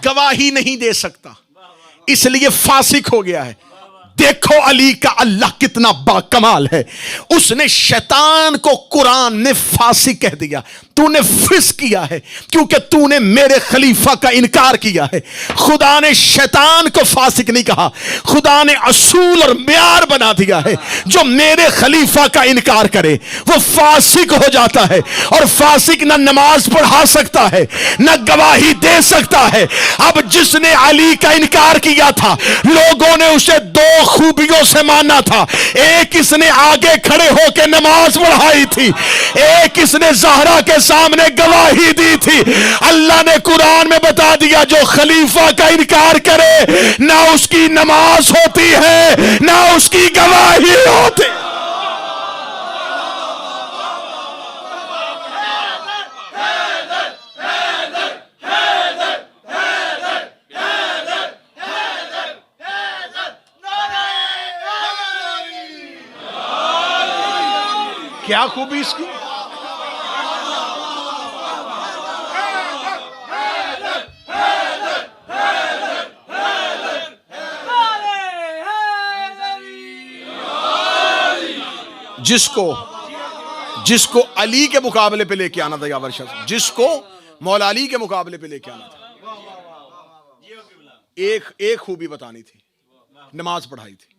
گواہی نہیں دے سکتا، اس لیے فاسق ہو گیا ہے۔ دیکھو علی کا اللہ کتنا باکمال ہے، اس نے شیطان کو قرآن نے فاسق کہہ دیا، تو نے فسق کیا ہے کیونکہ تو نے میرے خلیفہ کا انکار کیا ہے۔ خدا نے شیطان کو فاسق نہیں کہا، خدا نے اصول اور معیار بنا دیا ہے، جو میرے خلیفہ کا انکار کرے وہ فاسق ہو جاتا ہے، اور فاسق نہ نماز پڑھا سکتا ہے نہ گواہی دے سکتا ہے۔ اب جس نے علی کا انکار کیا تھا، لوگوں نے اسے دو خوبیوں سے مانا تھا، ایک اس نے آگے کھڑے ہو کے نماز پڑھائی تھی، ایک اس نے زہرا کے سامنے گواہی دی تھی۔ اللہ نے قرآن میں بتا دیا جو خلیفہ کا انکار کرے نہ اس کی نماز ہوتی ہے نہ اس کی گواہی ہوتی۔ کیا خوبی اس کی؟ جس کو علی کے مقابلے پہ لے کے آنا تھا، یا ورشہ جس کو مولا علی کے مقابلے پہ لے کے آنا تھا، ایک خوبی بتانی تھی، نماز پڑھائی تھی،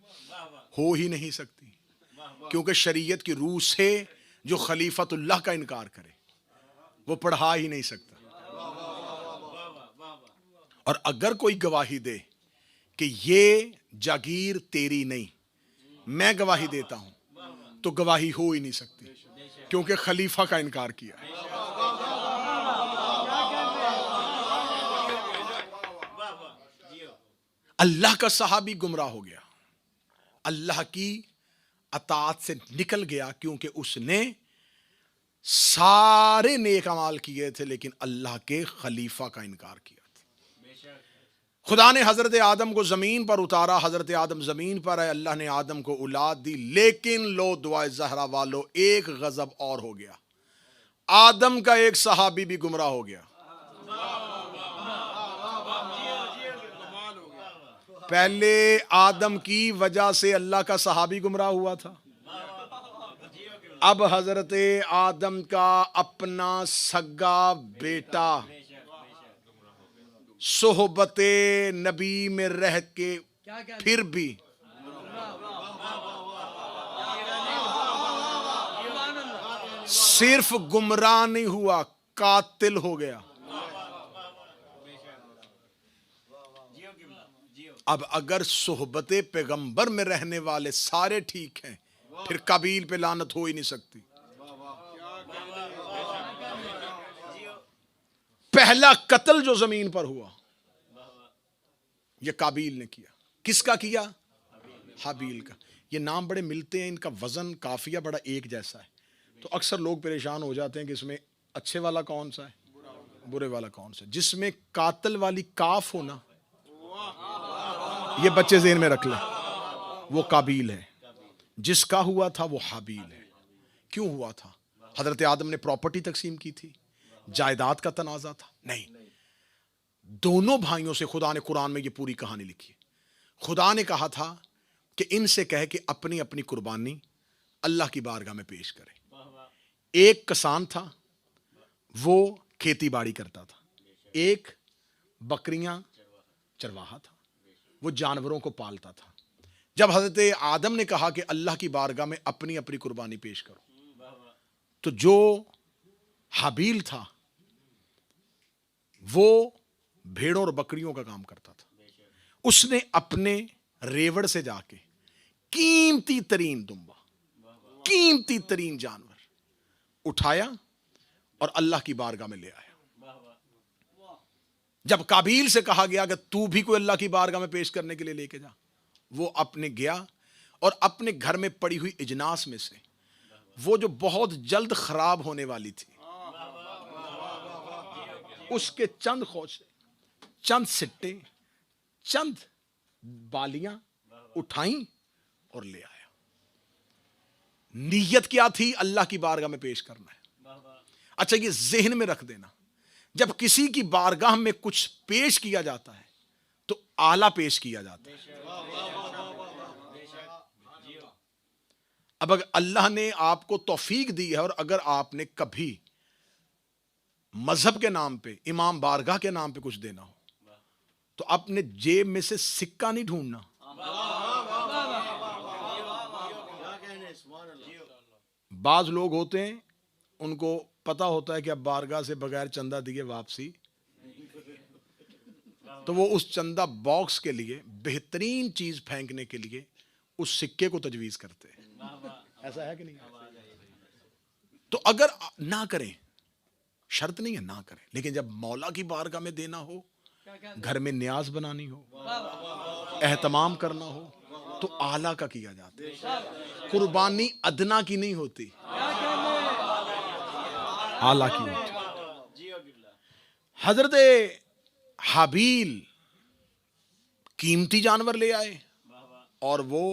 ہو ہی نہیں سکتی، کیونکہ شریعت کی روح سے جو خلیفت اللہ کا انکار کرے وہ پڑھا ہی نہیں سکتا۔ اور اگر کوئی گواہی دے کہ یہ جاگیر تیری نہیں، میں گواہی دیتا ہوں، تو گواہی ہو ہی نہیں سکتی، کیونکہ خلیفہ کا انکار کیا ہے۔ اللہ کا صحابی گمراہ ہو گیا، اللہ کی اطاعت سے نکل گیا، کیونکہ اس نے سارے نیک اعمال کیے تھے لیکن اللہ کے خلیفہ کا انکار کیا تھا۔ خدا نے حضرت آدم کو زمین پر اتارا، حضرت آدم زمین پر ہے، اللہ نے آدم کو اولاد دی، لیکن لو دعائے زہرا والو ایک غضب اور ہو گیا، آدم کا ایک صحابی بھی گمراہ ہو گیا۔ پہلے آدم کی وجہ سے اللہ کا صحابی گمراہ ہوا تھا، اب حضرت آدم کا اپنا سگا بیٹا صحبت نبی میں رہ کے پھر بھی صرف گمراہ نہیں ہوا، قاتل ہو گیا۔ اب اگر صحبت پیغمبر میں رہنے والے سارے ٹھیک ہیں، پھر قابیل پہ لعنت ہو ہی نہیں سکتی۔ پہلا قتل جو زمین پر ہوا یہ قابیل نے کیا، کس کا کیا؟ حابیل کا۔ یہ نام بڑے ملتے ہیں، ان کا وزن قافیہ بڑا ایک جیسا ہے، تو اکثر لوگ پریشان ہو جاتے ہیں کہ اس میں اچھے والا کون سا ہے، برے والا کون سا ہے۔ جس میں قاتل والی کاف ہونا، یہ بچے ذہن میں رکھ لیں، وہ قابیل ہے، جس کا ہوا تھا وہ حابیل ہے۔ کیوں ہوا تھا؟ حضرت آدم نے پراپرٹی تقسیم کی تھی، جائیداد کا تنازع تھا؟ نہیں، دونوں بھائیوں سے خدا نے قرآن میں یہ پوری کہانی لکھی ہے۔ خدا نے کہا تھا کہ ان سے کہے کہ اپنی اپنی قربانی اللہ کی بارگاہ میں پیش کرے۔ ایک کسان تھا، وہ کھیتی باڑی کرتا تھا، ایک بکریاں چرواہا تھا، وہ جانوروں کو پالتا تھا۔ جب حضرت آدم نے کہا کہ اللہ کی بارگاہ میں اپنی اپنی قربانی پیش کرو، تو جو حابیل تھا وہ بھیڑوں اور بکریوں کا کام کرتا تھا، اس نے اپنے ریوڑ سے جا کے قیمتی ترین دمبا، قیمتی ترین جانور اٹھایا اور اللہ کی بارگاہ میں لے آیا۔ جب قابیل سے کہا گیا کہ تو بھی کوئی اللہ کی بارگاہ میں پیش کرنے کے لیے لے کے جا، وہ اپنے گیا اور اپنے گھر میں پڑی ہوئی اجناس میں سے وہ جو بہت جلد خراب ہونے والی تھی، اس کے چند خوشے، چند سٹے، چند بالیاں اٹھائیں اور لے آیا۔ نیت کیا تھی؟ اللہ کی بارگاہ میں پیش کرنا ہے۔ اچھا، یہ ذہن میں رکھ دینا، جب کسی کی بارگاہ میں کچھ پیش کیا جاتا ہے تو اعلیٰ پیش کیا جاتا ہے۔ اب اگر اللہ نے آپ کو توفیق دی ہے اور اگر آپ نے کبھی مذہب کے نام پہ، امام بارگاہ کے نام پہ کچھ دینا ہو تو اپنے جیب میں سے سکہ نہیں ڈھونڈنا. بعض لوگ ہوتے ہیں ان کو پتا ہوتا ہے کہ اب بارگاہ سے بغیر چندہ دیے واپسی، تو وہ اس چندہ باکس کے لیے بہترین چیز پھینکنے کے لیے اس سکے کو تجویز کرتے ہیں. ایسا ہے کہ نہیں؟ تو اگر نہ کریں، شرط نہیں ہے نہ کریں، لیکن جب مولا کی بارگاہ میں دینا ہو، گھر میں نیاز بنانی ہو، اہتمام کرنا ہو، تو اعلیٰ کا کیا جاتا ہے. قربانی ادنا کی نہیں ہوتی، اعلیٰ کی ہوتی. حضرت حابیل قیمتی جانور لے آئے اور وہ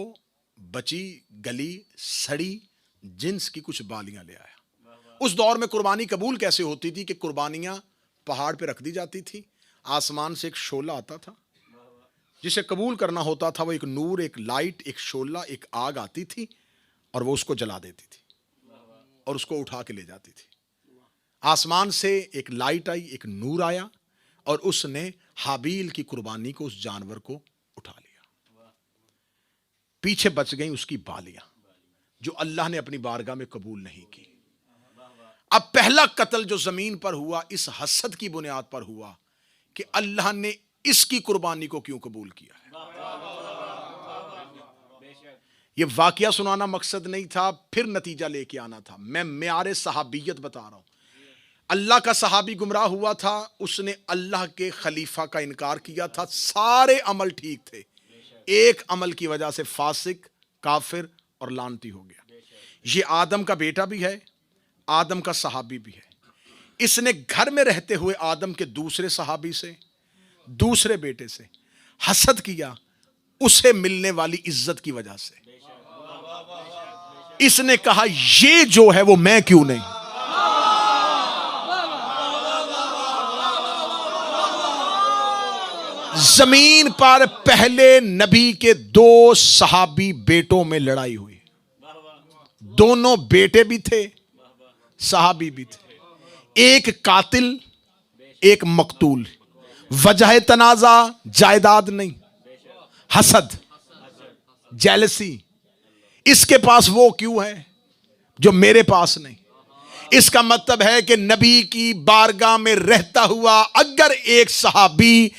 بچی گلی سڑی جنس کی کچھ بالیاں لے آیا. اس دور میں قربانی قبول کیسے ہوتی تھی کہ قربانیاں پہاڑ پہ رکھ دی جاتی تھی، آسمان سے ایک شعلہ آتا تھا، جسے قبول کرنا ہوتا تھا وہ ایک نور، ایک لائٹ، ایک شعلہ، ایک آگ آتی تھی اور وہ اس کو جلا دیتی تھی اور اس کو اٹھا کے لے جاتی تھی. آسمان سے ایک لائٹ آئی، ایک نور آیا اور اس نے حابیل کی قربانی کو، اس جانور کو اٹھا لیا. پیچھے بچ گئیں اس کی بالیاں جو اللہ نے اپنی بارگاہ میں قبول نہیں کی. اب پہلا قتل جو زمین پر ہوا اس حسد کی بنیاد پر ہوا کہ اللہ نے اس کی قربانی کو کیوں قبول کیا ہے. یہ واقعہ سنانا مقصد نہیں تھا، پھر نتیجہ لے کے آنا تھا. میں معیار صحابیت بتا رہا ہوں. اللہ کا صحابی گمراہ ہوا تھا، اس نے اللہ کے خلیفہ کا انکار کیا تھا، سارے عمل ٹھیک تھے، ایک عمل کی وجہ سے فاسق، کافر اور لعنتی ہو گیا. یہ آدم کا بیٹا بھی ہے، آدم کا صحابی بھی ہے. اس نے گھر میں رہتے ہوئے آدم کے دوسرے صحابی سے، دوسرے بیٹے سے حسد کیا، اسے ملنے والی عزت کی وجہ سے. اس نے کہا یہ جو ہے وہ میں کیوں نہیں. زمین پر پہلے نبی کے دو صحابی بیٹوں میں لڑائی ہوئی، دونوں بیٹے بھی تھے، صحابی بھی تھے. ایک قاتل، ایک مقتول. وجہ تنازع جائیداد نہیں، حسد، جیلسی. اس کے پاس وہ کیوں ہے جو میرے پاس نہیں. اس کا مطلب ہے کہ نبی کی بارگاہ میں رہتا ہوا اگر ایک صحابی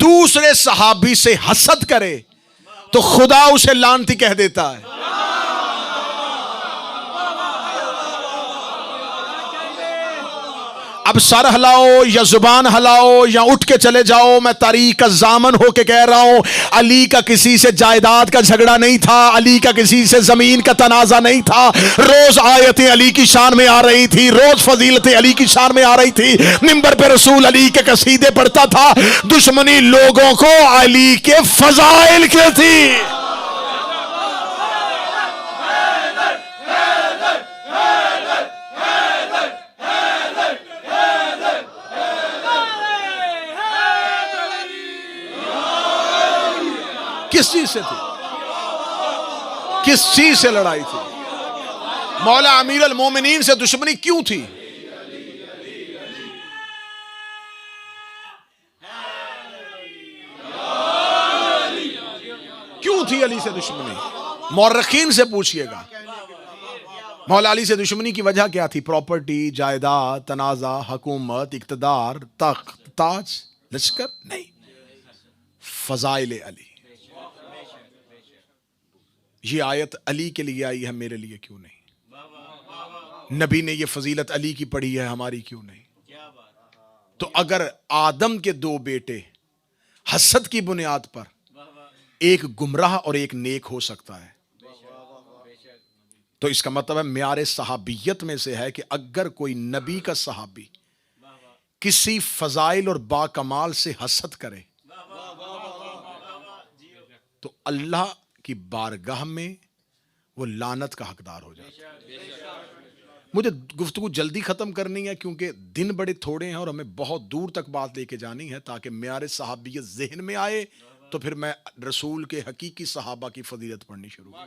دوسرے صحابی سے حسد کرے تو خدا اسے لعنتی کہہ دیتا ہے. اب سر ہلاؤ یا زبان ہلاؤ یا اٹھ کے چلے جاؤ، میں تاریخ کا ضامن ہو کے کہہ رہا ہوں، علی کا کسی سے جائیداد کا جھگڑا نہیں تھا، علی کا کسی سے زمین کا تنازع نہیں تھا. روز آیتیں علی کی شان میں آ رہی تھی، روز فضیلتیں علی کی شان میں آ رہی تھی، منبر پہ رسول علی کے قصیدے پڑھتا تھا. دشمنی لوگوں کو علی کے فضائل کی تھی. کس چیز سے تھی؟ کس چیز سے لڑائی تھی؟ مولا امیر المومنین سے دشمنی کیوں تھی؟ کیوں تھی علی سے دشمنی؟ مورخین سے پوچھئے گا. مولا علی سے دشمنی کی وجہ کیا تھی؟ پراپرٹی، جائیداد، تنازع، حکومت، اقتدار، تخت، تاج، لشکر نہیں، فضائل علی. یہ آیت علی کے لیے آئی ہے، میرے لیے کیوں نہیں؟ نبی نے یہ فضیلت علی کی پڑھی ہے، ہماری کیوں نہیں؟ تو اگر آدم کے دو بیٹے حسد کی بنیاد پر ایک گمراہ اور ایک نیک ہو سکتا ہے، تو اس کا مطلب ہے معیار صحابیت میں سے ہے کہ اگر کوئی نبی کا صحابی کسی فضائل اور با کمال سے حسد کرے تو اللہ کی بارگاہ میں وہ لعنت کا حقدار ہو جاتا ہے. مجھے گفتگو جلدی ختم کرنی ہے کیونکہ دن بڑے تھوڑے ہیں اور ہمیں بہت دور تک بات لے کے جانی ہے تاکہ معیار صحابیت ذہن میں آئے تو پھر میں رسول کے حقیقی صحابہ کی فضیلت پڑھنی شروع کروں.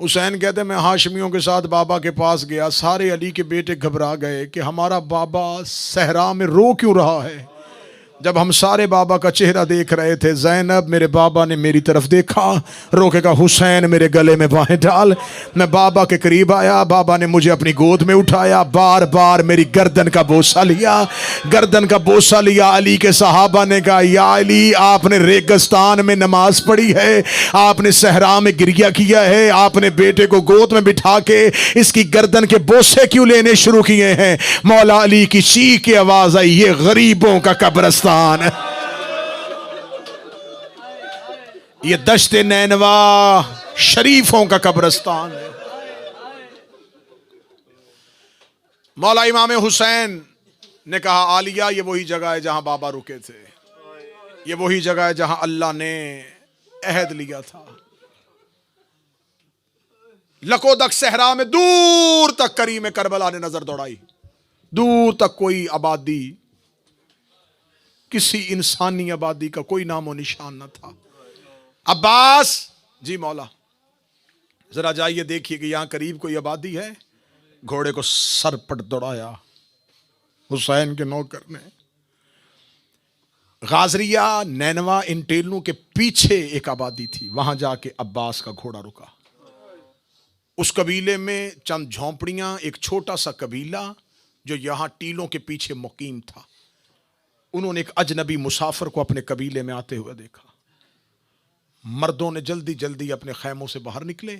حسین کہتے میں ہاشمیوں کے ساتھ بابا کے پاس گیا، سارے علی کے بیٹے گھبرا گئے کہ ہمارا بابا صحرا میں رو کیوں رہا ہے۔ جب ہم سارے بابا کا چہرہ دیکھ رہے تھے، زینب میرے بابا نے میری طرف دیکھا، رو کے کہا حسین میرے گلے میں باہیں ڈال۔ میں بابا کے قریب آیا، بابا نے مجھے اپنی گود میں اٹھایا، بار بار میری گردن کا بوسہ لیا، گردن کا بوسہ لیا۔ علی کے صحابہ نے کہا یا علی، آپ نے ریگستان میں نماز پڑھی ہے، آپ نے صحرا میں گریہ کیا ہے، آپ نے بیٹے کو گود میں بٹھا کے اس کی گردن کے بوسے کیوں لینے شروع کیے ہیں؟ مولا علی کی چیخ کی آواز آئی، یہ غریبوں کا قبرستان، یہ دشت نینوا شریفوں کا قبرستان ہے۔ مولا امام حسین نے کہا عالیہ، یہ وہی جگہ ہے جہاں بابا رکے تھے، یہ وہی جگہ ہے جہاں اللہ نے عہد لیا تھا۔ لکودک صحرا میں دور تک کریم کربلا نے نظر دوڑائی، دور تک کوئی آبادی، کسی انسانی آبادی کا کوئی نام و نشان نہ تھا۔ عباس، جی مولا، ذرا جائیے دیکھیے کہ یہاں قریب کوئی آبادی ہے۔ گھوڑے کو سر پٹ دوڑایا حسین کے نوکر نے۔ غازریہ، نینوا، ان ٹیلوں کے پیچھے ایک آبادی تھی، وہاں جا کے عباس کا گھوڑا رکا۔ اس قبیلے میں چند جھونپڑیاں، ایک چھوٹا سا قبیلہ جو یہاں ٹیلوں کے پیچھے مقیم تھا، انہوں نے ایک اجنبی مسافر کو اپنے قبیلے میں آتے ہوئے دیکھا۔ مردوں نے جلدی جلدی اپنے خیموں سے باہر نکلے،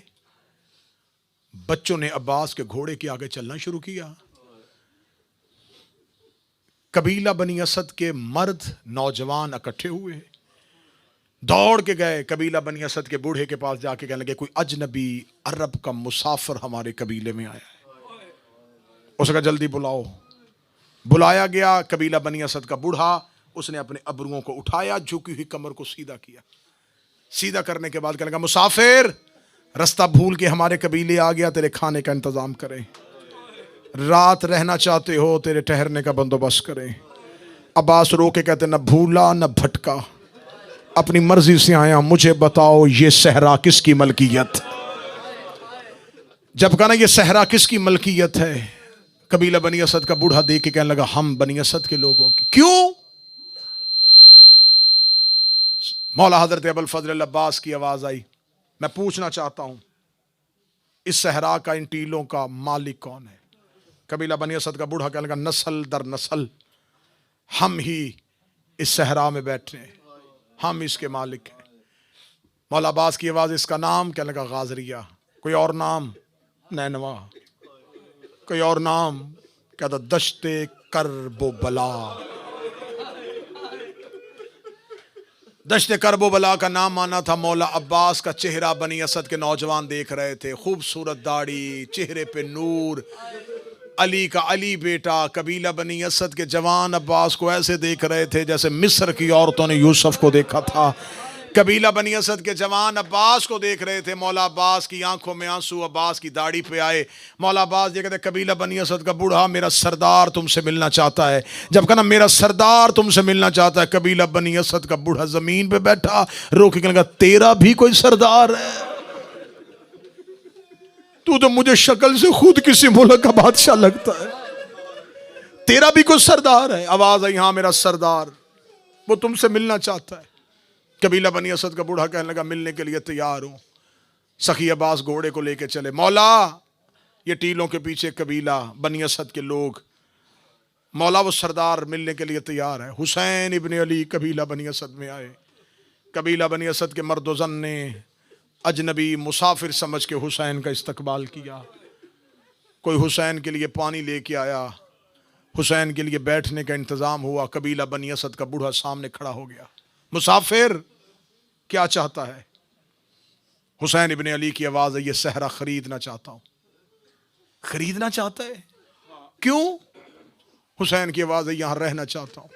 بچوں نے عباس کے گھوڑے کے آگے چلنا شروع کیا۔ قبیلہ بنی اسد کے مرد نوجوان اکٹھے ہوئے، دوڑ کے گئے قبیلہ بنی اسد کے بوڑھے کے پاس، جا کے کہنے لگے کوئی اجنبی عرب کا مسافر ہمارے قبیلے میں آیا ہے، اس کا جلدی بلاؤ۔ بلایا گیا قبیلہ بنی اسد کا بوڑھا، اس نے اپنے ابروؤں کو اٹھایا، جھکی ہوئی کمر کو سیدھا کیا، سیدھا کرنے کے بعد کہنے لگا مسافر، رستہ بھول کے ہمارے قبیلے آ گیا، تیرے کھانے کا انتظام کریں، رات رہنا چاہتے ہو تیرے ٹھہرنے کا بندوبست کریں۔ عباس رو کے کہتے نہ بھولا نہ بھٹکا، اپنی مرضی سے آیا، مجھے بتاؤ یہ صحرا کس کی ملکیت؟ جب کہا نا یہ صحرا کس کی ملکیت ہے، قبیلہ بنی اسد کا بوڑھا دیکھ کے کہنے لگا ہم بنی اسد کے لوگوں کی۔ کیوں؟ مولا حضرت ابوالفضل العباس کی آواز آئی، میں پوچھنا چاہتا ہوں اس صحرا کا، ان ٹیلوں کا مالک کون ہے؟ قبیلہ بنی اسد کا بوڑھا کہنے لگا نسل در نسل ہم ہی اس صحرا میں بیٹھے ہیں، ہم اس کے مالک ہیں۔ مولا عباس کی آواز، اس کا نام؟ کہنے لگا غازریہ۔ کوئی اور نام؟ نینوا۔ کوئی اور نام؟ کہتا دشت کرب و بلا۔ دشت کرب و بلا کا نام مانا تھا مولا عباس کا چہرہ بنی اسد کے نوجوان دیکھ رہے تھے، خوبصورت داڑھی، چہرے پہ نور، علی کا علی بیٹا۔ قبیلہ بنی اسد کے جوان عباس کو ایسے دیکھ رہے تھے جیسے مصر کی عورتوں نے یوسف کو دیکھا تھا۔ قبیلہ بنی اسد کے جوان عباس کو دیکھ رہے تھے، مولا عباس کی آنکھوں میں آنسو عباس کی داڑھی پہ آئے۔ مولا عباس یہ کہتے قبیلہ بنی اسد کا بوڑھا میرا سردار تم سے ملنا چاہتا ہے۔ جب کہنا میرا سردار تم سے ملنا چاہتا ہے، قبیلہ بنی اسد کا بوڑھا زمین پہ بیٹھا رو کے کہنے لگا تیرا بھی کوئی سردار ہے؟ تو مجھے شکل سے خود کسی ملک کا بادشاہ لگتا ہے، تیرا بھی کوئی سردار ہے؟ آواز آئی ہاں میرا سردار، وہ تم سے ملنا چاہتا ہے۔ قبیلہ بنی اسد کا بوڑھا کہنے لگا ملنے کے لیے تیار ہوں۔ سخی عباس گھوڑے کو لے کے چلے، مولا یہ ٹیلوں کے پیچھے قبیلہ بنی اسد کے لوگ، مولا وہ سردار ملنے کے لیے تیار ہے۔ حسین ابن علی قبیلہ بنی اسد میں آئے۔ قبیلہ بنی اسد کے مرد و زن نے اجنبی مسافر سمجھ کے حسین کا استقبال کیا۔ کوئی حسین کے لیے پانی لے کے آیا، حسین کے لیے بیٹھنے کا انتظام ہوا۔ قبیلہ بنی اسد کا بوڑھا سامنے کھڑا ہو گیا، مسافر کیا چاہتا ہے؟ حسین ابن علی کی آواز ہے یہ صحرا خریدنا چاہتا ہوں۔ خریدنا چاہتا ہے؟ کیوں؟ حسین کی آواز ہے یہاں رہنا چاہتا ہوں۔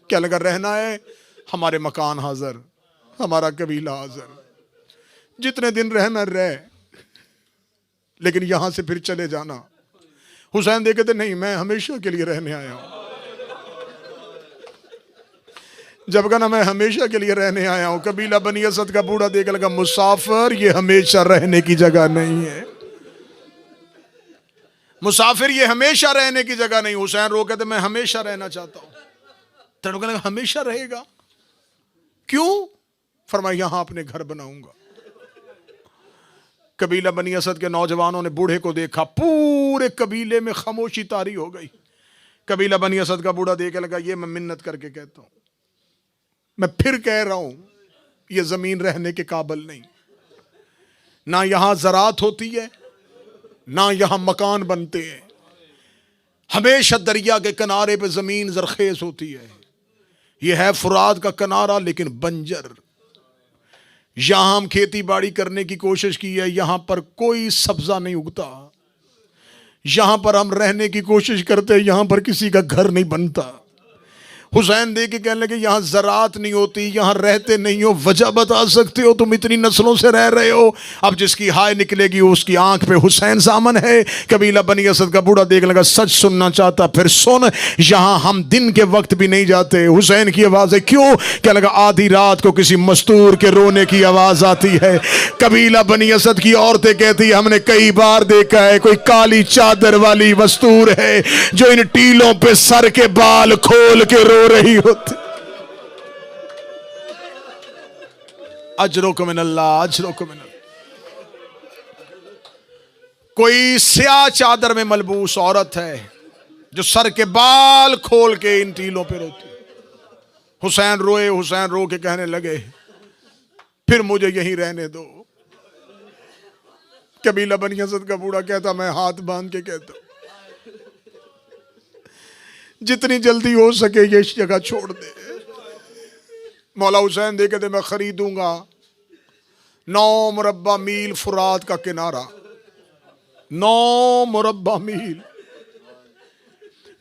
کیا لگا رہنا ہے؟ ہمارے مکان حاضر، ہمارا قبیلہ حاضر، جتنے دن رہنا رہ، لیکن یہاں سے پھر چلے جانا۔ حسین دیکھتے نہیں، میں ہمیشہ کے لیے رہنے آیا ہوں۔ جب کہنا میں ہمیشہ کے لیے رہنے آیا ہوں. قبیلہ بنی اسد کا بوڑھا دیکھ لگا مسافر یہ ہمیشہ رہنے کی جگہ نہیں ہے. مسافر یہ ہمیشہ رہنے کی جگہ نہیں. حسین رو کہتے میں ہمیشہ رہنا چاہتا ہوں. تو کہنے لگا ہمیشہ رہے گا کیوں؟ فرمایا یہاں اپنے گھر بناؤں گا. قبیلہ بنی اسد کے نوجوانوں نے بوڑھے کو دیکھا. پورے قبیلے میں خاموشی طاری ہو گئی. قبیلہ بنی اسد کا بوڑھا دیکھ لگا یہ میں منت کر کے کہتا ہوں, میں پھر کہہ رہا ہوں یہ زمین رہنے کے قابل نہیں. نہ یہاں زراعت ہوتی ہے نہ یہاں مکان بنتے ہیں. ہمیشہ دریا کے کنارے پہ زمین زرخیز ہوتی ہے. یہ ہے فرات کا کنارہ لیکن بنجر. یہاں ہم کھیتی باڑی کرنے کی کوشش کی ہے, یہاں پر کوئی سبزہ نہیں اگتا. یہاں پر ہم رہنے کی کوشش کرتے, یہاں پر کسی کا گھر نہیں بنتا. حسین دیکھ کے کہنے لگے یہاں زراعت نہیں ہوتی, یہاں رہتے نہیں ہو. وجہ بتا سکتے ہو؟ تم اتنی نسلوں سے رہ رہے ہو. اب جس کی ہائے نکلے گی اس کی آنکھ پہ حسین سامن ہے. قبیلہ بنی اسد کا بوڑھا دیکھ لگا سچ سننا چاہتا پھر سن, یہاں ہم دن کے وقت بھی نہیں جاتے. حسین کی آواز ہے کیوں؟ کہنے لگا آدھی رات کو کسی مستور کے رونے کی آواز آتی ہے. قبیلہ بنی اسد کی عورتیں کہتی ہم نے کئی بار دیکھا ہے کوئی کالی چادر والی مستور ہے جو ان ٹیلوں پہ سر کے بال کھول کے رو رہی ہوتی. اجرکم من اللہ, اجرکم من اللہ. کوئی سیاہ چادر میں ملبوس عورت ہے جو سر کے بال کھول کے ان ٹیلوں پہ روتی. حسین روئے. حسین رو کے کہنے لگے پھر مجھے یہیں رہنے دو. قبیلہ بنی اسد کا بوڑھا کہتا میں ہاتھ باندھ کے کہتا ہوں جتنی جلدی ہو سکے یہ جگہ چھوڑ دے. مولا حسین دے کہتے میں خریدوں گا 9 مربع میل فرات کا کنارہ. 9 مربع میل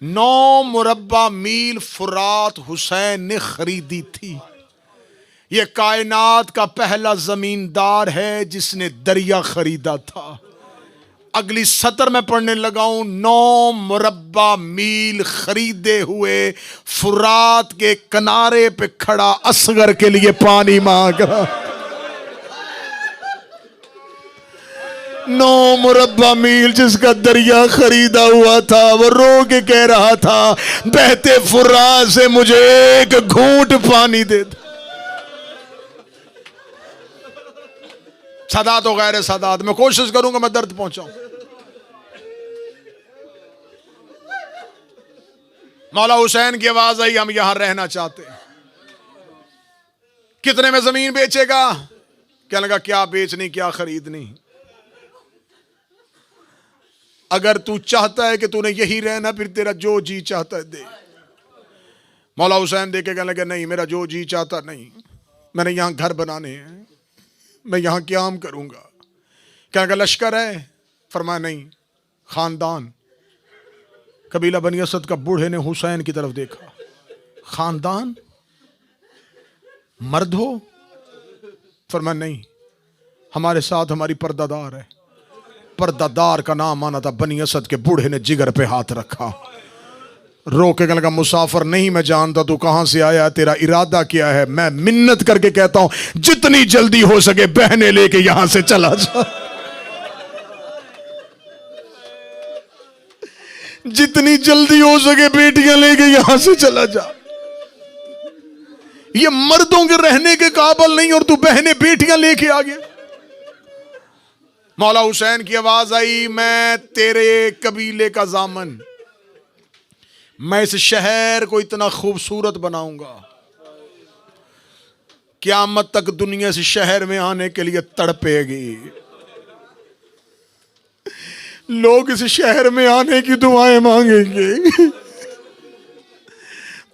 9 مربع میل فرات حسین نے خریدی تھی. یہ کائنات کا پہلا زمیندار ہے جس نے دریا خریدا تھا. اگلی سطر میں پڑھنے لگا ہوں 9 مربع میل خریدے ہوئے فرات کے کنارے پہ کھڑا اصغر کے لیے پانی مانگ رہا. 9 مربع میل جس کا دریا خریدا ہوا تھا وہ رو کے کہہ رہا تھا بہتے فرات سے مجھے ایک گھونٹ پانی دے دو. سادات و غیر سادات میں کوشش کروں گا میں درد پہنچاؤں. مولا حسین کی آواز آئی ہم یہاں رہنا چاہتے ہیں. کتنے میں زمین بیچے گا؟ کہنے لگا کیا بیچنی کیا خریدنی. اگر تو چاہتا ہے کہ تو نے یہی رہنا پھر تیرا جو جی چاہتا ہے دے. مولا حسین دے کے کہنے لگا نہیں میرا جو جی چاہتا نہیں, میں نے یہاں گھر بنانے ہیں, میں یہاں قیام کروں گا. کہنے لگا لشکر ہے؟ فرمایا نہیں خاندان. قبیلہ بنی اسد کا بوڑھے نے حسین کی طرف دیکھا. خاندان مرد ہو؟ فرمایا نہیں ہمارے ساتھ ہماری پردہ دار ہے. پردہ دار کا نام آنا تھا بنی اسد کے بوڑھے نے جگر پہ ہاتھ رکھا. رو کے کہنے لگا مسافر نہیں میں جانتا تو کہاں سے آیا, تیرا ارادہ کیا ہے. میں منت کر کے کہتا ہوں جتنی جلدی ہو سکے بہنیں لے کے یہاں سے چلا جا. جتنی جلدی ہو سکے بیٹیاں لے کے یہاں سے چلا جا. یہ مردوں کے رہنے کے قابل نہیں اور تو بہنیں بیٹیاں لے کے آ گیا. مولا حسین کی آواز آئی میں تیرے قبیلے کا ضامن, میں اس شہر کو اتنا خوبصورت بناؤں گا قیامت تک دنیا سے شہر میں آنے کے لیے تڑپے گی. لوگ اس شہر میں آنے کی دعائیں مانگیں گے.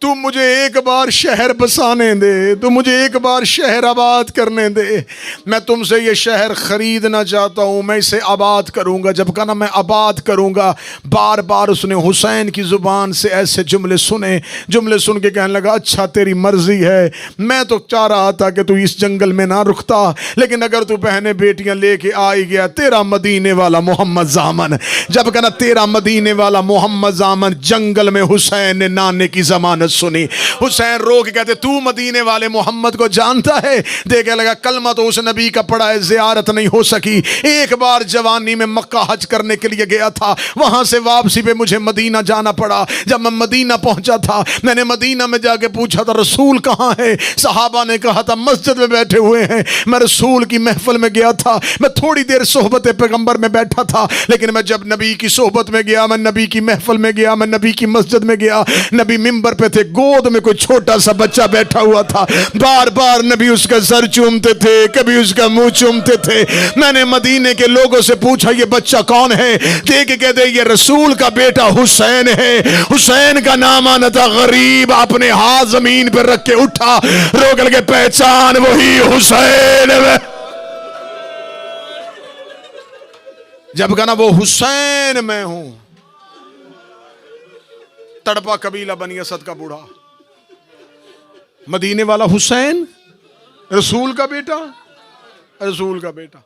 تو مجھے ایک بار شہر بسانے دے, تو مجھے ایک بار شہر آباد کرنے دے. میں تم سے یہ شہر خریدنا چاہتا ہوں, میں اسے آباد کروں گا. جب کہا نا میں آباد کروں گا, بار بار اس نے حسین کی زبان سے ایسے جملے سنے. جملے سن کے کہنے لگا اچھا تیری مرضی ہے, میں تو چاہ رہا تھا کہ تو اس جنگل میں نہ رکتا, لیکن اگر تو بہنیں بیٹیاں لے کے آئی گیا تیرا مدینے والا محمد ضامن. جب کہا نا تیرا مدینے والا محمد ضامن, جنگل میں حسین نے نانے کی ضمانت نصیحت سنی. حسین رو کے کہتے تو مدینے والے محمد کو جانتا ہے؟ دیکھنے لگا کلمہ تو اس نبی کا پڑھا ہے, زیارت نہیں ہو سکی. ایک بار جوانی میں مکہ حج کرنے کے لیے گیا تھا, وہاں سے واپسی پہ مجھے مدینہ جانا پڑا. جب میں مدینہ پہنچا تھا, میں نے مدینہ میں جا کے پوچھا تھا رسول کہاں ہے؟ صحابہ نے کہا تھا مسجد میں بیٹھے ہوئے ہیں. میں رسول کی محفل میں گیا تھا, میں تھوڑی دیر صحبت پیغمبر میں بیٹھا تھا, لیکن میں جب نبی کی صحبت میں گیا, میں نبی کی محفل میں گیا, میں نبی کی مسجد میں گیا, نبی منبر پہ تھے, گود میں کوئی چھوٹا سا بچہ بیٹھا ہوا تھا. بار بار نبی اس کا سر چومتے تھے, کبھی اس کا منہ چومتے تھے. میں نے مدینے کے لوگوں سے پوچھا یہ بچہ کون ہے؟ دیکھ کے کہتے یہ رسول کا بیٹا حسین ہے. حسین کا نام آنا تھا غریب, اپنے ہاتھ زمین پہ رکھ کے اٹھا, رو کر کے پہچان وہی حسین ہے. جب کہا نا وہ حسین میں ہوں, تڑپا قبیلہ بنی اسد کا بوڑھا. مدینے والا حسین, رسول کا بیٹا, رسول کا بیٹا.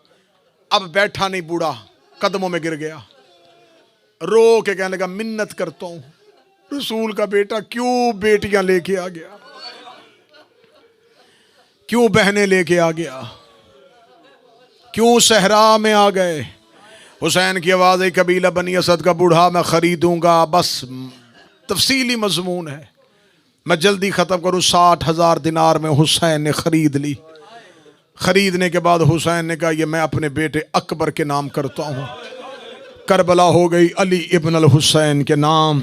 اب بیٹھا نہیں, بوڑھا قدموں میں گر گیا, رو کے کہنے لگا منت کرتا ہوں رسول کا بیٹا کیوں بیٹیاں لے کے آ گیا, کیوں بہنیں لے کے آ گیا, کیوں صحرا میں آ گئے. حسین کی آواز ہے قبیلہ بنی اسد کا بوڑھا میں خریدوں گا. بس تفصیلی مضمون ہے, میں جلدی ختم کروں. 60,000 دینار میں حسین نے خرید لی. خریدنے کے بعد حسین نے کہا یہ میں اپنے بیٹے اکبر کے نام کرتا ہوں. کربلا ہو گئی علی ابن الحسین کے نام,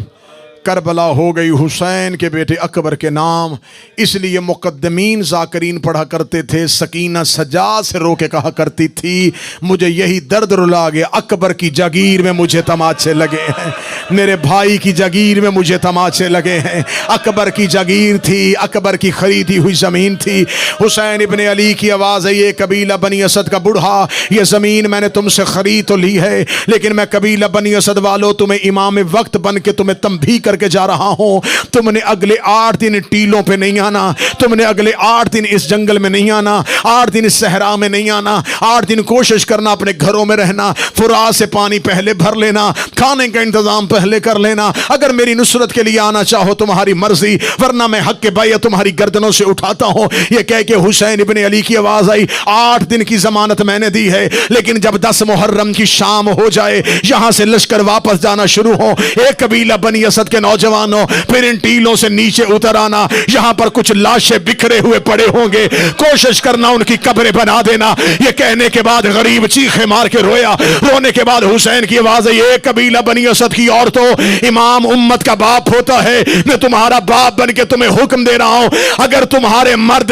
کربلا ہو گئی حسین کے بیٹے اکبر کے نام. اس لیے مقدمین ذاکرین پڑھا کرتے تھے, سکینہ سجاد سے رو کے کہا کرتی تھی مجھے یہی درد رلا گیا, اکبر کی جاگیر میں مجھے تماچے لگے ہیں, میرے بھائی کی جاگیر میں مجھے تماچے لگے ہیں. اکبر کی جاگیر تھی, اکبر کی خریدی ہوئی زمین تھی. حسین ابن علی کی آواز ہے یہ قبیلہ بنی اسد کا بوڑھا, یہ زمین میں نے تم سے خرید تو لی ہے, لیکن میں قبیلہ بنی اسد والوں تمہیں امام وقت بن کے تمہیں تنبیہ کر کے جا رہا ہوں. تم نے اگلے 8 دن ٹیلوں پہ نہیں آنا, تم نے اگلے 8 دن اس جنگل میں نہیں آنا, 8 دن اس صحرا میں نہیں آنا. 8 دن کوشش کرنا اپنے گھروں میں رہنا, فرات سے پانی پہلے بھر لینا, کھانے کا انتظام پہلے کر لینا. اگر میری نصرت کے لیے آنا چاہو تمہاری مرضی, ورنہ میں حق کے بیعت تمہاری گردنوں سے اٹھاتا ہوں. یہ کہہ کے حسین ابن علی کی آواز آئی 8 دن کی ضمانت میں نے دی ہے, لیکن جب 10 محرم کی شام ہو جائے, یہاں سے لشکر واپس جانا شروع ہو, ایک قبیلہ بنی اسد کے نوجوانوں پھر ان ٹیلوں سے نیچے اتر آنا. یہاں پر کچھ لاشیں بکھرے ہوئے پڑے ہوں گے, کوشش کرنا ان کی قبریں بنا دینا. یہ کہنے کے بعد غریب چیخے مار کے رویا. رونے کے بعد حسین کی آواز ہے یہ قبیلہ بنی اسد کی عورتوں, امام امت کا باپ ہوتا ہے, میں تمہارا باپ بن کے تمہیں حکم دے رہا ہوں, اگر تمہارے مرد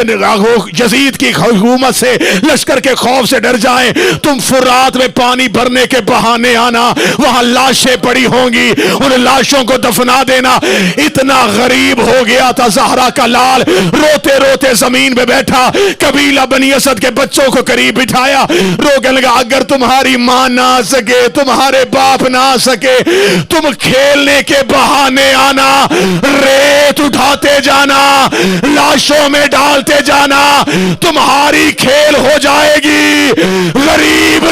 یزید کی حکومت سے لشکر کے خوف سے ڈر جائیں, تم فرات میں پانی بھرنے کے بہانے آنا, وہاں لاشیں پڑی ہوں گی, ان لاشوں کو دفنا دینا. اتنا غریب ہو گیا تھا زہرا کا لال, روتے روتے زمین پہ بیٹھا, قبیلہ بنی اسد کے بچوں کو قریب بٹھایا, رو کے لگا اگر تمہاری ماں نہ آ سکے, تمہارے باپ نہ آ سکے, تم کھیلنے کے بہانے آنا, ریت اٹھاتے جانا, لاشوں میں ڈالتے جانا, تمہاری کھیل ہو جائے گی. غریب